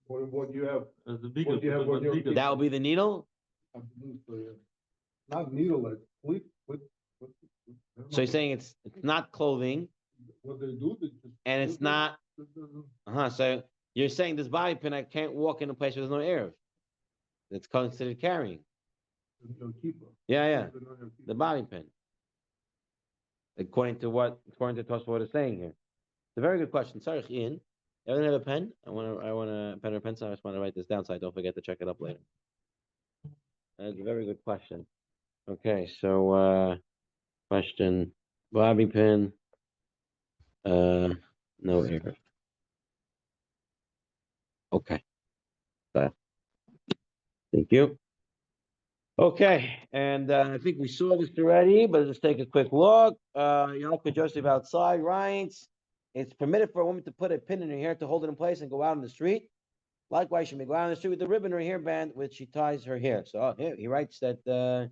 What you have, As the What do you have on your feet? That will be the needle. not needle, like, with, I don't So know he's saying it's not clothing what they do, they just. and it's not. So you're saying this bobby pin I can't walk in a place where there's no air. It's considered carrying. Yeah. The bobby pin. According to Tosfot is saying here. It's a very good question. Sorry, Ian. Everyone have a pen? I want a pen or pencil. I just want to write this down so I don't forget to check it up later. That's a very good question. Okay, so question. Bobby pin. No air. Okay. Thank you. Okay, and I think we saw this already, but let's take a quick look. Yalka Joseph outside writes, it's permitted for a woman to put a pin in her hair to hold it in place and go out in the street. Likewise, she may go out in the street with a ribbon or hairband which she ties her hair. So here he writes that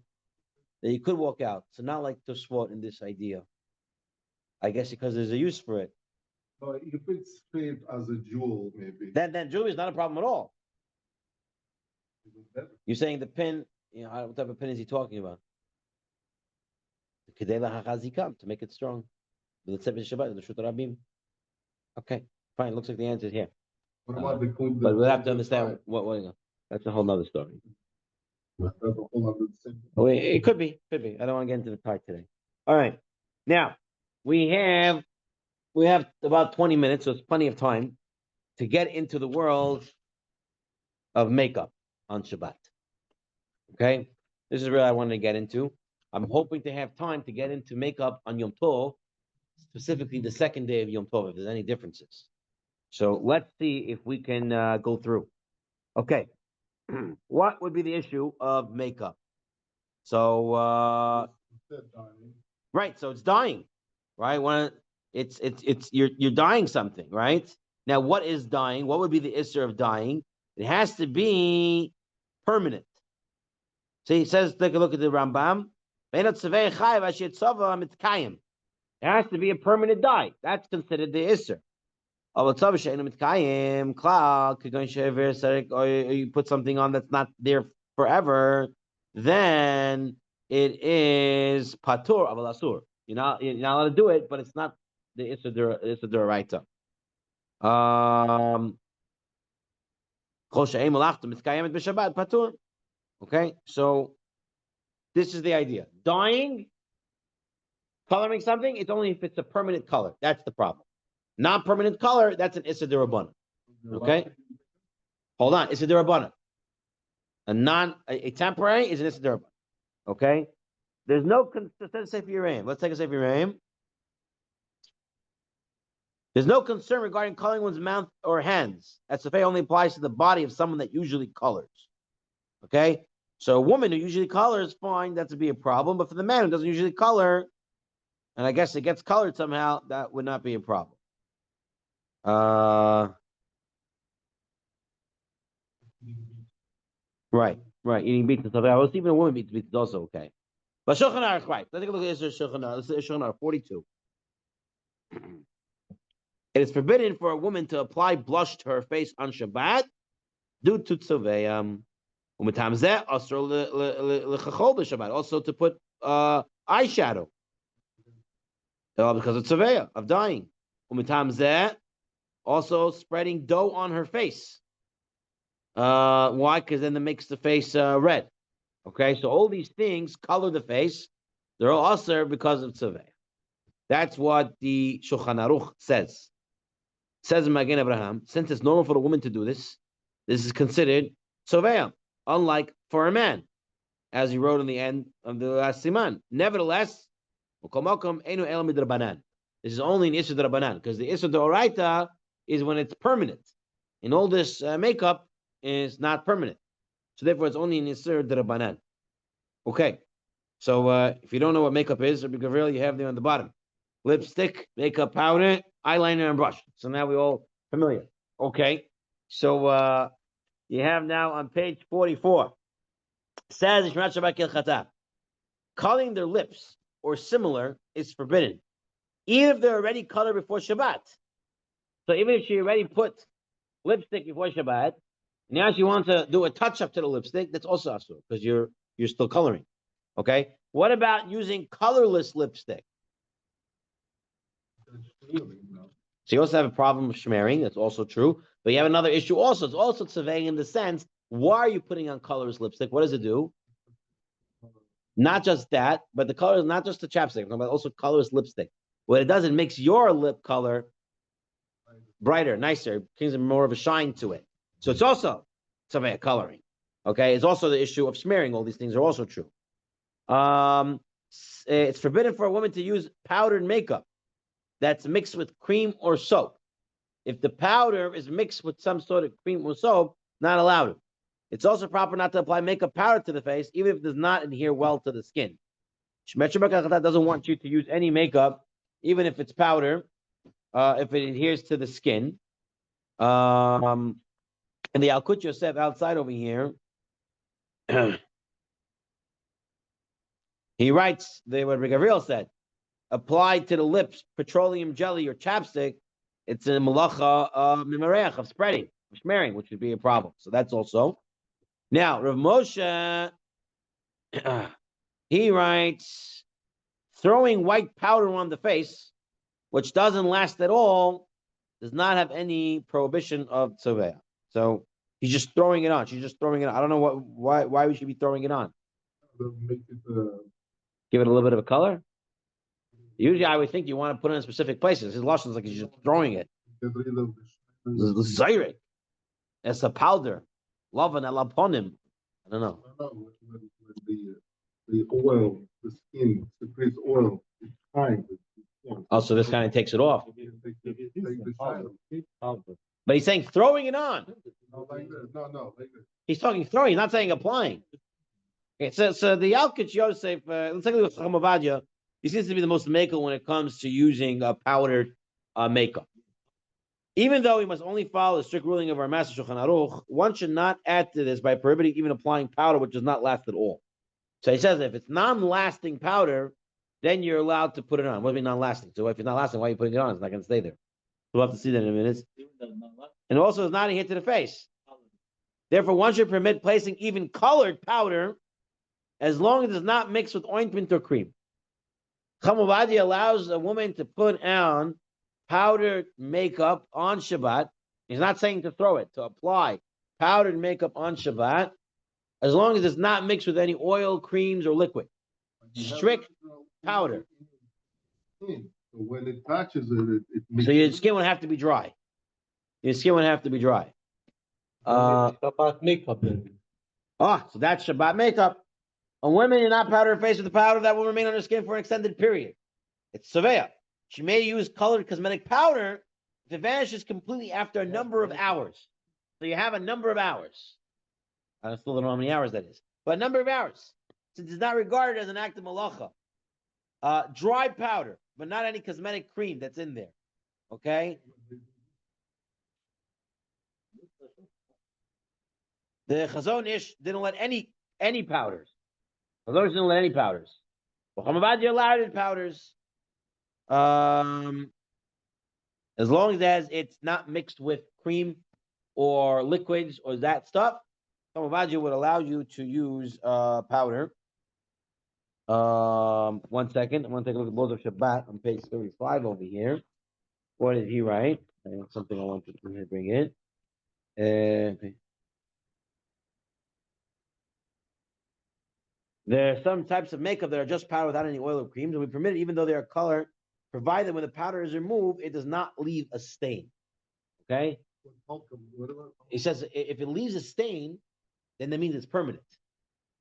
you could walk out. So not like Tosfot in this idea. I guess because there's a use for it. If it's shaped as a jewel, maybe. Then jewelry is not a problem at all. Even better. You're saying the pin, what type of pin is he talking about? The Kedela HaChazikam, to make it strong. The Tzurba Shabbat, the Shut Rabim. Okay, fine. Looks like the answer is here. What about the clip? But we'll have to understand what that's a whole nother story. That's a whole other thing. It could be. I don't want to get into the part today. All right. Now, we have about 20 minutes, so it's plenty of time to get into the world of makeup on Shabbat. Okay? This is where I wanted to get into. I'm hoping to have time to get into makeup on Yom Tov, specifically the second day of Yom Tov, if there's any differences. So let's see if we can go through. Okay. What would be the issue of makeup? So right, so it's dying, right? When it's you're dying something, right? Now, what is dying? What would be the issue of dying? It has to be permanent. So he says, take a look at the Rambam. It has to be a permanent dye. That's considered the issue. Or you put something on that's not there forever, then it is patur aval asur. You're not allowed to do it, but it's not the D'oraita. Okay, so this is the idea. Dyeing, coloring something, it's only if it's a permanent color. That's the problem. Non-permanent color, that's an Issa D'Rabbanan. Okay? Hold on, Issa D'Rabbanan. A temporary is an Issa D'Rabbanan. Okay? There's no, let's take a Sefer Yerayim. There's no concern regarding coloring one's mouth or hands. That Sefer only applies to the body of someone that usually colors. Okay? So a woman who usually colors, fine, that would be a problem. But for the man who doesn't usually color, and I guess it gets colored somehow, that would not be a problem. Right. Eating beets and stuff. Well, even a woman eats beets is also okay. But Shulchan Aruch, right? Let's take a look at Shulchan Aruch. This is Shulchan Aruch 42. It is forbidden for a woman to apply blush to her face on Shabbat due to tzuvayim. Also to put eyeshadow because of tzuvayah of dying. Also spreading dough on her face. Why? Because then it makes the face red. Okay, so all these things color the face. They're all usher because of tzuvayah. That's what the Shulchan Aruch says. Says Magen Abraham, since it's normal for a woman to do this, this is considered tzovea, unlike for a man, as he wrote in the end of the last siman. Nevertheless, this is only an Issa D'Rabbanan, because the Issa D'Oraita is when it's permanent. And all this makeup is not permanent. So therefore, it's only an Issa D'Rabbanan. Okay. So if you don't know what makeup is, because really you have there on the bottom. Lipstick, makeup powder, eyeliner, and brush. So now we're all familiar. Okay. So you have now on page 44. Says coloring their lips or similar is forbidden, even if they're already colored before Shabbat. So even if she already put lipstick before Shabbat, now she wants to do a touch up to the lipstick, that's also asur because you're still coloring. Okay. What about using colorless lipstick? So you also have a problem with smearing. That's also true. But you have another issue also. It's also tzaveh in the sense, why are you putting on colorless lipstick? What does it do? Not just that, but the color is not just the chapstick, but also colorless lipstick. What it does, it makes your lip color brighter, nicer, brings more of a shine to it. So it's also tzaveh coloring. Okay, it's also the issue of smearing. All these things are also true. It's forbidden for a woman to use powdered makeup that's mixed with cream or soap. If the powder is mixed with some sort of cream or soap, not allowed. It's also proper not to apply makeup powder to the face, even if it does not adhere well to the skin. Shmet doesn't want you to use any makeup, even if it's powder, if it adheres to the skin. And the Alkut Yosef outside over here, he writes what Gabriel said, applied to the lips, petroleum jelly or chapstick, it's a malacha of spreading, of smearing, which would be a problem. So that's also. Now, Rav Moshe, he writes, throwing white powder on the face, which doesn't last at all, does not have any prohibition of tzaveh. So he's just throwing it on. She's just throwing it on. I don't know why we should be throwing it on. Make it, Give it a little bit of a color. Usually, I would think you want to put it in specific places. His lashon is like he's just throwing it. get rid of the Zyrek. It's a powder. Lavan alaponim. I don't know. when the oil, the skin secretes oil, it's fine. Oh, so this kind of takes it off. But he's saying throwing it on. No, like this. No, like this. He's talking throwing. He's not saying applying. Okay, so the Yalkut Yosef, let's take a look at Chacham Ovadia. He seems to be the most makel when it comes to using powdered makeup. Even though we must only follow the strict ruling of our master Shulchan Aruch, one should not add to this by prohibiting even applying powder which does not last at all. So he says if it's non-lasting powder, then you're allowed to put it on. What do you mean non-lasting? So if it's not lasting, why are you putting it on? It's not going to stay there. We'll have to see that in a minute. And also, it's not adhered to the face. Therefore, one should permit placing even colored powder as long as it's not mixed with ointment or cream. Chacham Ovadia allows a woman to put on powdered makeup on Shabbat. He's not saying to throw it, to apply powdered makeup on Shabbat, as long as it's not mixed with any oil, creams, or liquid. Strict powder. So when it touches it, it makes So your skin would have to be dry. Your skin would have to be dry. Shabbat makeup then. So that's Shabbat makeup. On women, you're not powder her face with the powder that will remain on her skin for an extended period. It's Savea. She may use colored cosmetic powder if it vanishes completely after a number of hours. So you have a number of hours. I still don't know how many hours that is, but a number of hours. Since it's not regarded as an act of malacha. Dry powder, but not any cosmetic cream that's in there. Okay? The Chazon Ish didn't let any powders. Chazon Ish didn't let any powders. Chacham allowed powders. As long as it's not mixed with cream or liquids or that stuff, Chacham would allow you to use powder. 1 second. I want to take a look at Laws of Shabbat on page 35 over here. What did he write? Something I wanted to bring in. There are some types of makeup that are just powder without any oil or creams, and we permit it even though they are colored provided when the powder is removed, it does not leave a stain. Okay? He says if it leaves a stain, then that means it's permanent.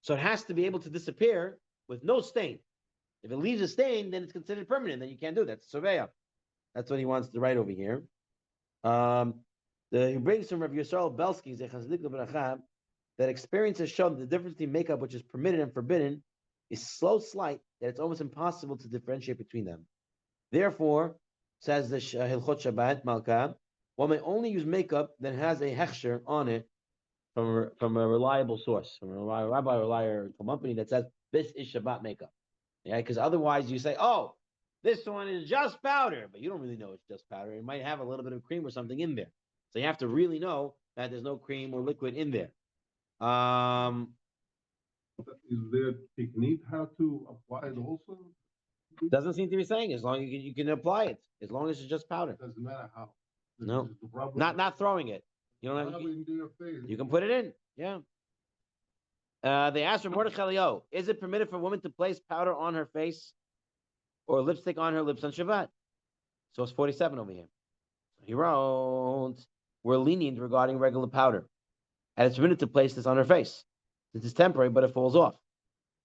So it has to be able to disappear with no stain. If it leaves a stain, then it's considered permanent. Then you can't do that. Surveya. That's what he wants to write over here. He brings from Rav Yisrael Belsky that experience has shown that the difference between makeup, which is permitted and forbidden, is so slight that it's almost impossible to differentiate between them. Therefore, says the Hilchot Shabbat Malka, one may only use makeup that has a hechsher on it from a reliable source, from a reliable company that says this is Shabbat makeup. Yeah, because otherwise you say, oh, this one is just powder, but you don't really know it's just powder. It might have a little bit of cream or something in there. So you have to really know that there's no cream or liquid in there. Is there a technique how to apply it also? Doesn't seem to be saying as long as you can apply it, as long as it's just powder. Doesn't matter how. No, not throwing it. You don't have. You can put it in. Yeah. They asked for Mordechai, is it permitted for a woman to place powder on her face or lipstick on her lips on Shabbat? So it's 47 over here. He wrote, we're lenient regarding regular powder. And it's permitted to place this on her face. This is temporary, but it falls off.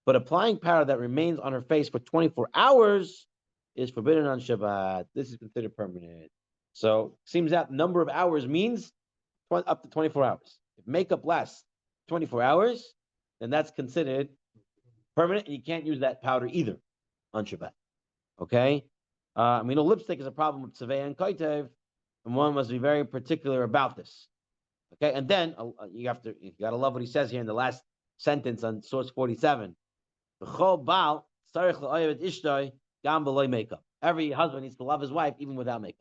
But applying powder that remains on her face for 24 hours is forbidden on Shabbat. This is considered permanent. So seems that number of hours means up to 24 hours. If makeup lasts 24 hours, then that's considered permanent, and you can't use that powder either on Shabbat. Okay? Lipstick is a problem with Tzurba and Koitev, and one must be very particular about this. Okay, and then you gotta love what he says here in the last sentence on source 47. Every husband needs to love his wife even without makeup.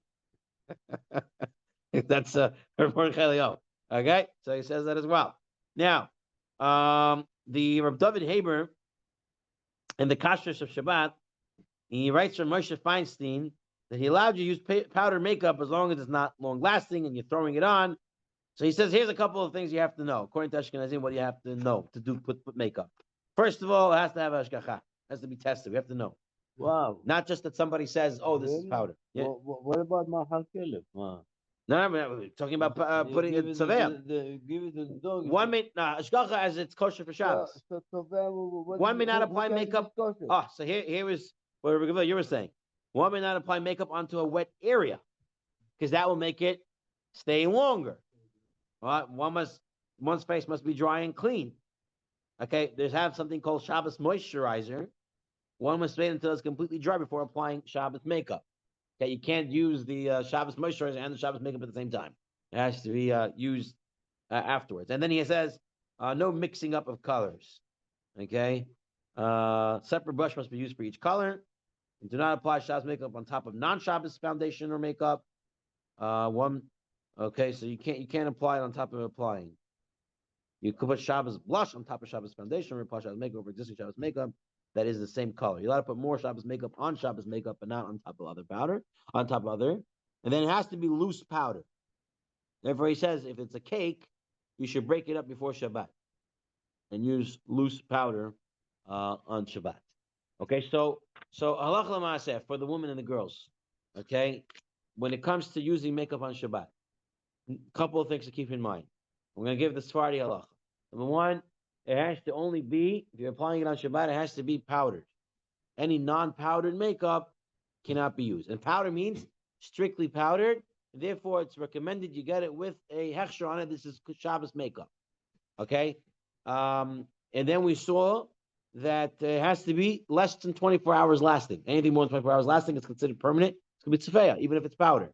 That's okay, so he says that as well. Now, the Reb David Haber in the Kashrus of Shabbat, he writes from Moshe Feinstein that he allowed you to use powder makeup as long as it's not long lasting and you're throwing it on. So he says, here's a couple of things you have to know. According to Ashkenazim, what do you have to know to do put makeup? First of all, it has to have ashgacha. It has to be tested. We have to know. Wow. Not just that somebody says, oh, this is powder. Yeah. What about Mahal Kelef? Wow. No, we're talking about putting it Tzurba. Give it to the dog. One may, ashgacha as it's kosher for Shabbos. One may not apply makeup. Oh, so here is what you were saying. One may not apply makeup onto a wet area because that will make it stay longer. One's face must be dry and clean. Okay, there's something called Shabbos moisturizer. One must wait until it's completely dry before applying Shabbos makeup. Okay, you can't use the Shabbos moisturizer and the Shabbos makeup at the same time. It has to be used afterwards. And then he says, no mixing up of colors. Okay, separate brush must be used for each color. And do not apply Shabbos makeup on top of non-Shabbos foundation or makeup. Okay, so you can't apply it on top of applying. You could put Shabbos blush on top of Shabbos foundation or apply Shabbos makeup over existing Shabbos makeup that is the same color. You're allowed to put more Shabbos makeup on Shabbos makeup, but not on top of other powder, on top of other. And then it has to be loose powder. Therefore, he says if it's a cake, you should break it up before Shabbat and use loose powder on Shabbat. Okay, so halach l'maaseh for the women and the girls. Okay, when it comes to using makeup on Shabbat, a couple of things to keep in mind. We're going to give the Sephardi halacha. Number one, it has to only be, if you're applying it on Shabbat, it has to be powdered. Any non-powdered makeup cannot be used. And powder means strictly powdered. Therefore, it's recommended you get it with a hechsher on it. This is Shabbos makeup. Okay? And then we saw that it has to be less than 24 hours lasting. Anything more than 24 hours lasting is considered permanent. It's going to be tzefeya, even if it's powder.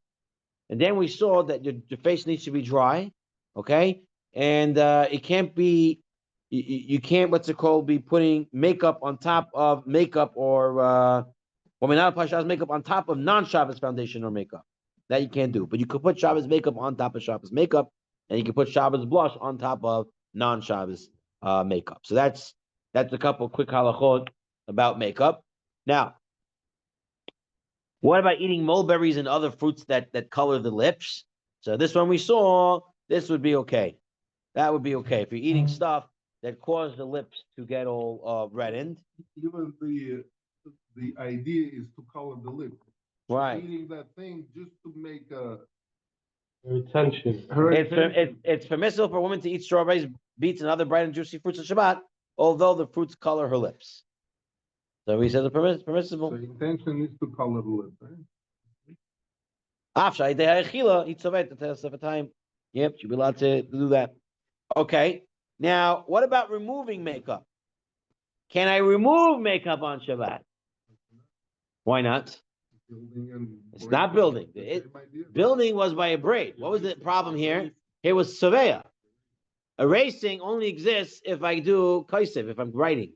And then we saw that your face needs to be dry. Okay? And it can't be, you can't, be putting makeup on top of makeup or, not apply Shabbos makeup on top of non-Shabbos foundation or makeup. That you can't do. But you could put Shabbos makeup on top of Shabbos makeup, and you can put Shabbos blush on top of non-Shabbos makeup. So that's a couple quick halachot about makeup. Now, what about eating mulberries and other fruits that color the lips? So this one we saw, this would be okay. That would be okay. If you're eating stuff that cause the lips to get all reddened. Even the idea is to color the lip. Right. eating that thing just to make Retention. her attention. It's permissible for a woman to eat strawberries, beets, and other bright and juicy fruits on Shabbat, although the fruits color her lips. So he says it's The permissible. intention is to color the lip, right? Yep, she'll be allowed to do that. Okay. Now, what about removing makeup? Can I remove makeup on Shabbat? Why not? Building and It's not building. Building was by a braid. What was the problem here? Here was surveya. Erasing only exists if I do kaisiv, if I'm writing.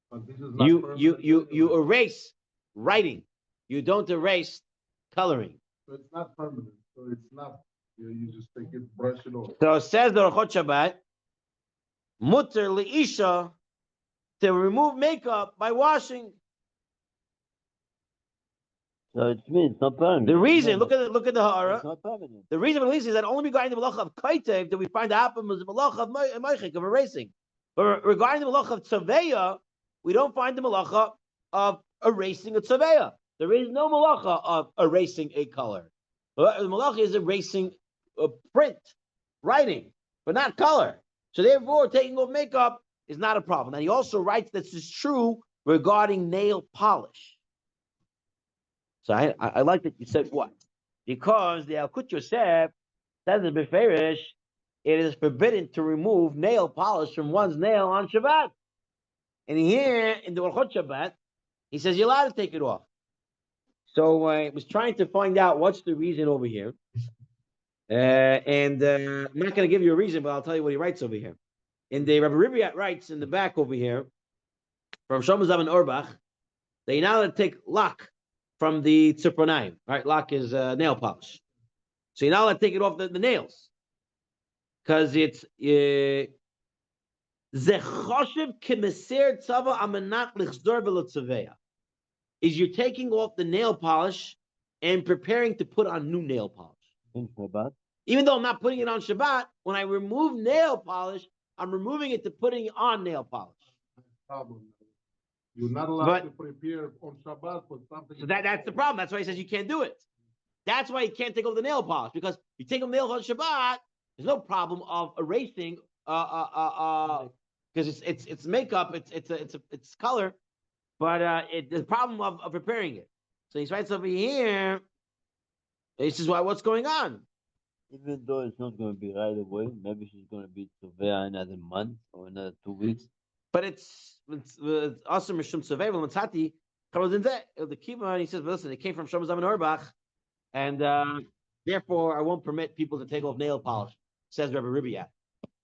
But this is not You permanent. erase writing. You don't erase coloring. So it's not permanent. So it's not. You just take it, brush it off. So it says the Orchot Shabbat, mutter liisha, to remove makeup by washing. So it means it's not permanent. The reason, look at the ha'ara. It's not permanent. The reason for this is that only regarding the malacha of kaitev that we find the happen was the malacha of moichik, of erasing. But regarding the malacha of tzaveya, we don't find the malacha of erasing a tzaveya. There is no malacha of erasing a color. The malacha is erasing a print, writing, but not color. So therefore, taking off makeup is not a problem. And he also writes that this is true regarding nail polish. So I like that you said what? Because the Alkut Yosef says in Beferish, it is forbidden to remove nail polish from one's nail on Shabbat. And here in the Orchot Shabbat, he says you're allowed to take it off. So I was trying to find out what's the reason over here. I'm not going to give you a reason, but I'll tell you what he writes over here. In the Rabbi Ribiat writes in the back over here, from Shomazam and Orbach, that you're not allowed to take lock from the tzipronayim, right? Lock is nail polish. So you're not allowed to take it off the nails. Because it's zechoshev kemeser tzava amanat lichzdor v'lotzaveya. Is you're taking off the nail polish and preparing to put on new nail polish. In Shabbat. Even though I'm not putting it on Shabbat, when I remove nail polish, I'm removing it to putting on nail polish. Problem. You're not allowed to prepare on Shabbat for something. So that's the problem. That's why he says you can't do it. That's why you can't take off the nail polish, because you take off nail polish on Shabbat, there's no problem of erasing because it's makeup, it's color, but the problem of preparing it. So he writes over here. This is what's going on. Even though it's not going to be right away, maybe she's going to be Tzurba another month or another 2 weeks. But it's also Mishum Tzurba Matzati the Kiva, and he says, listen, it came from Shomazam and Orbach, and therefore I won't permit people to take off nail polish, says Rabbi Ribiat.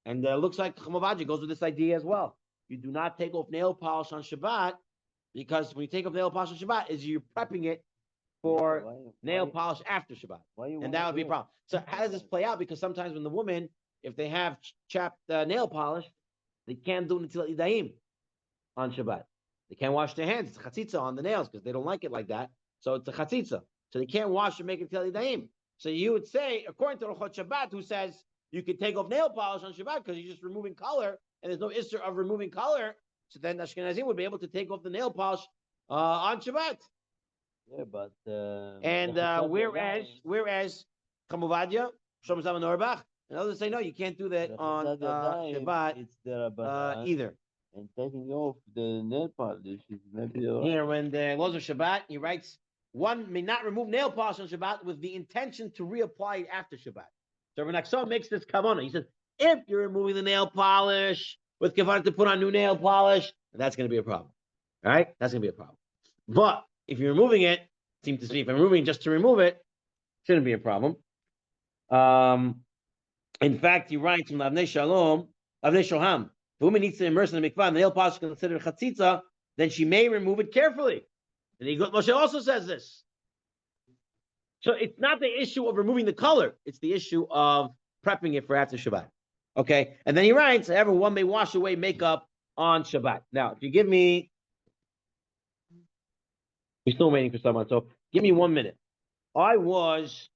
And looks like Chamavaji goes with this idea as well. You do not take off nail polish on Shabbat, because when you take off nail polish on Shabbat, is you're prepping it for nail polish after Shabbat. And that would be a problem. So how does this play out? Because sometimes when the woman, if they have chapped nail polish, they can't do Netilat Yadayim on Shabbat. They can't wash their hands. It's a chatzitza on the nails because they don't like it like that. So it's a chatzitza. So they can't wash and make it Netilat Yadayim. So you would say, according to Rochot Shabbat, who says you can take off nail polish on Shabbat because you're just removing color, and there's no issue of removing color, so then Ashkenazim would be able to take off the nail polish on Shabbat. Yeah, but whereas Chamuvadia, Shomazam and Orbach, and others say no, you can't do that on Shabbat it's the either. And taking off the nail polish is maybe all right. Here, when the laws of Shabbat, he writes, one may not remove nail polish on Shabbat with the intention to reapply it after Shabbat. So Rabbi Nachshon makes this kavanah. He says, if you're removing the nail polish with kavanah to put on new nail polish, that's going to be a problem. All right? That's going to be a problem. But if you're removing it, seems to me, if I'm removing just to remove it, shouldn't be a problem. In fact, he writes from Avnei Shoham, if a woman needs to immerse in the mikvah and the nail polish is considered chatzitza, then she may remove it carefully. And Moshe also says this. So it's not the issue of removing the color, it's the issue of prepping it for after Shabbat. Okay? And then he writes, however, one may wash away makeup on Shabbat. Now, if you give me, we're still waiting for someone, so give me 1 minute. I was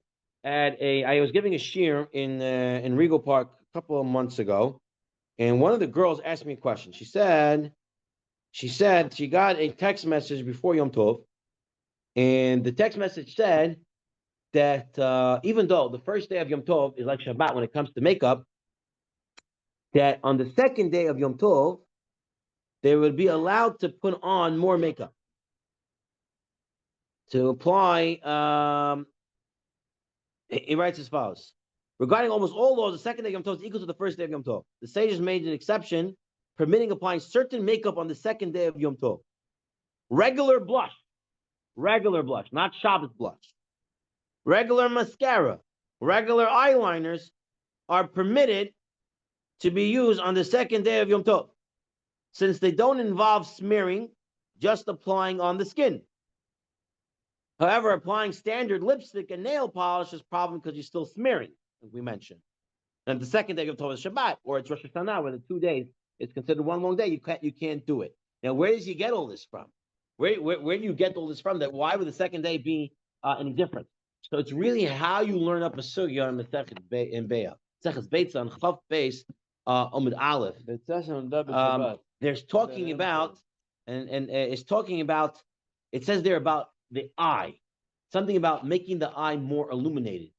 giving a shiur in Regal Park a couple of months ago, and one of the girls asked me a question. She said she got a text message before Yom Tov, And the text message said that even though the first day of Yom Tov is like Shabbat when it comes to makeup, that on the second day of Yom Tov, they would be allowed to put on more makeup. To apply, he writes as follows. Regarding almost all laws, the second day of Yom Tov is equal to the first day of Yom Tov. The sages made an exception, permitting applying certain makeup on the second day of Yom Tov. Regular blush, not Shabbos blush. Regular mascara, regular eyeliners are permitted to be used on the second day of Yom Tov, since they don't involve smearing, just applying on the skin. However, applying standard lipstick and nail polish is a problem because you're still smearing, as we mentioned. And the second day of Yom Tov is Shabbat, or it's Rosh Hashanah, where the 2 days it's considered one long day. You can't do it. Now, where does you get all this from? Where do you get all this from? That why would the second day be any different? So it's really how you learn up a sugya in Masechet in Beya. Masechet Beitza on Chaf Beis Amud Aleph. There's talking about and it's talking about. It says there about the eye, something about making the eye more illuminated.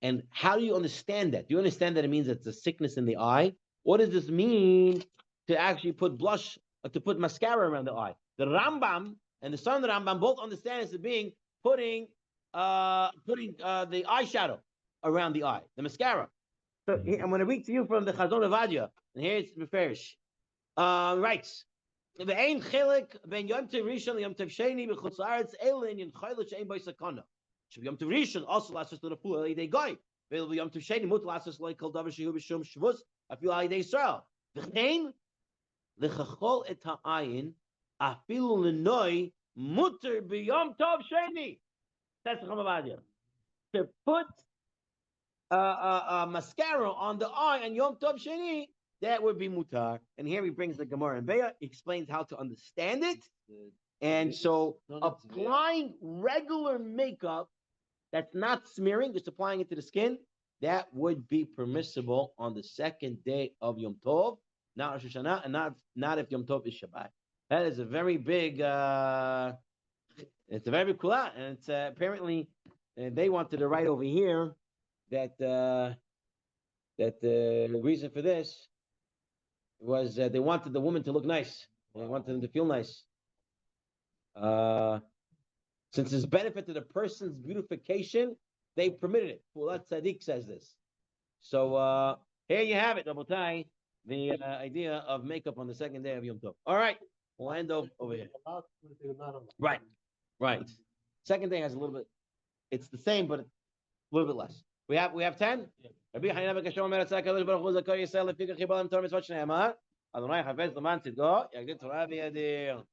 And how do you understand that? Do you understand that it means it's a sickness in the eye? What does this mean to actually put blush, to put mascara around the eye? The Rambam and the son of the Rambam both understand it as being putting the eyeshadow around the eye, the mascara. So I'm going to read to you from the Chazon Avadia, and here it's Meferish. Writes, ואין חלק בין יום טוב ראשון ליום טוב שני בחוץ לארץ אלא עניין חילוק שאין בו סכנה. שביום טוב ראשון אסור לעשות לרפואה על ידי גוי, ואילו ביום טוב שני מותר לעשות לא כל דבר שהוא בשום שבוס אפילו על ידי ישראל. וכן לכחול את העין אפילו לנוי מותר ביום טוב שני. That's the Chamabadia. To put mascara on the eye on Yom Tov Sheni, that would be mutar. And here he brings the Gemara and Beya, explains how to understand it. And so applying regular makeup that's not smearing, just applying it to the skin, that would be permissible on the second day of Yom Tov, not Rosh Hashanah, and not if Yom Tov is Shabbat. That is a very big, it's a very big kula, and it's apparently they wanted to write over here that the reason for this was they wanted the woman to look nice. They wanted them to feel nice. Since there's benefit to the person's beautification, they permitted it. Fulat Tzaddik says this. So here you have it, Rabotai, the idea of makeup on the second day of Yom Tov. All right, we'll end over here. Right. Second day has a little bit. It's the same, but a little bit less. We have 10. רבי חנינא בן קשיא אומר רצה הקדוש ברוך הוא זכור ישראל לפיכך חיבר להם תורה מצוות שנאמר אדוני חפץ למען צדקו יגדיל תורה וידיר.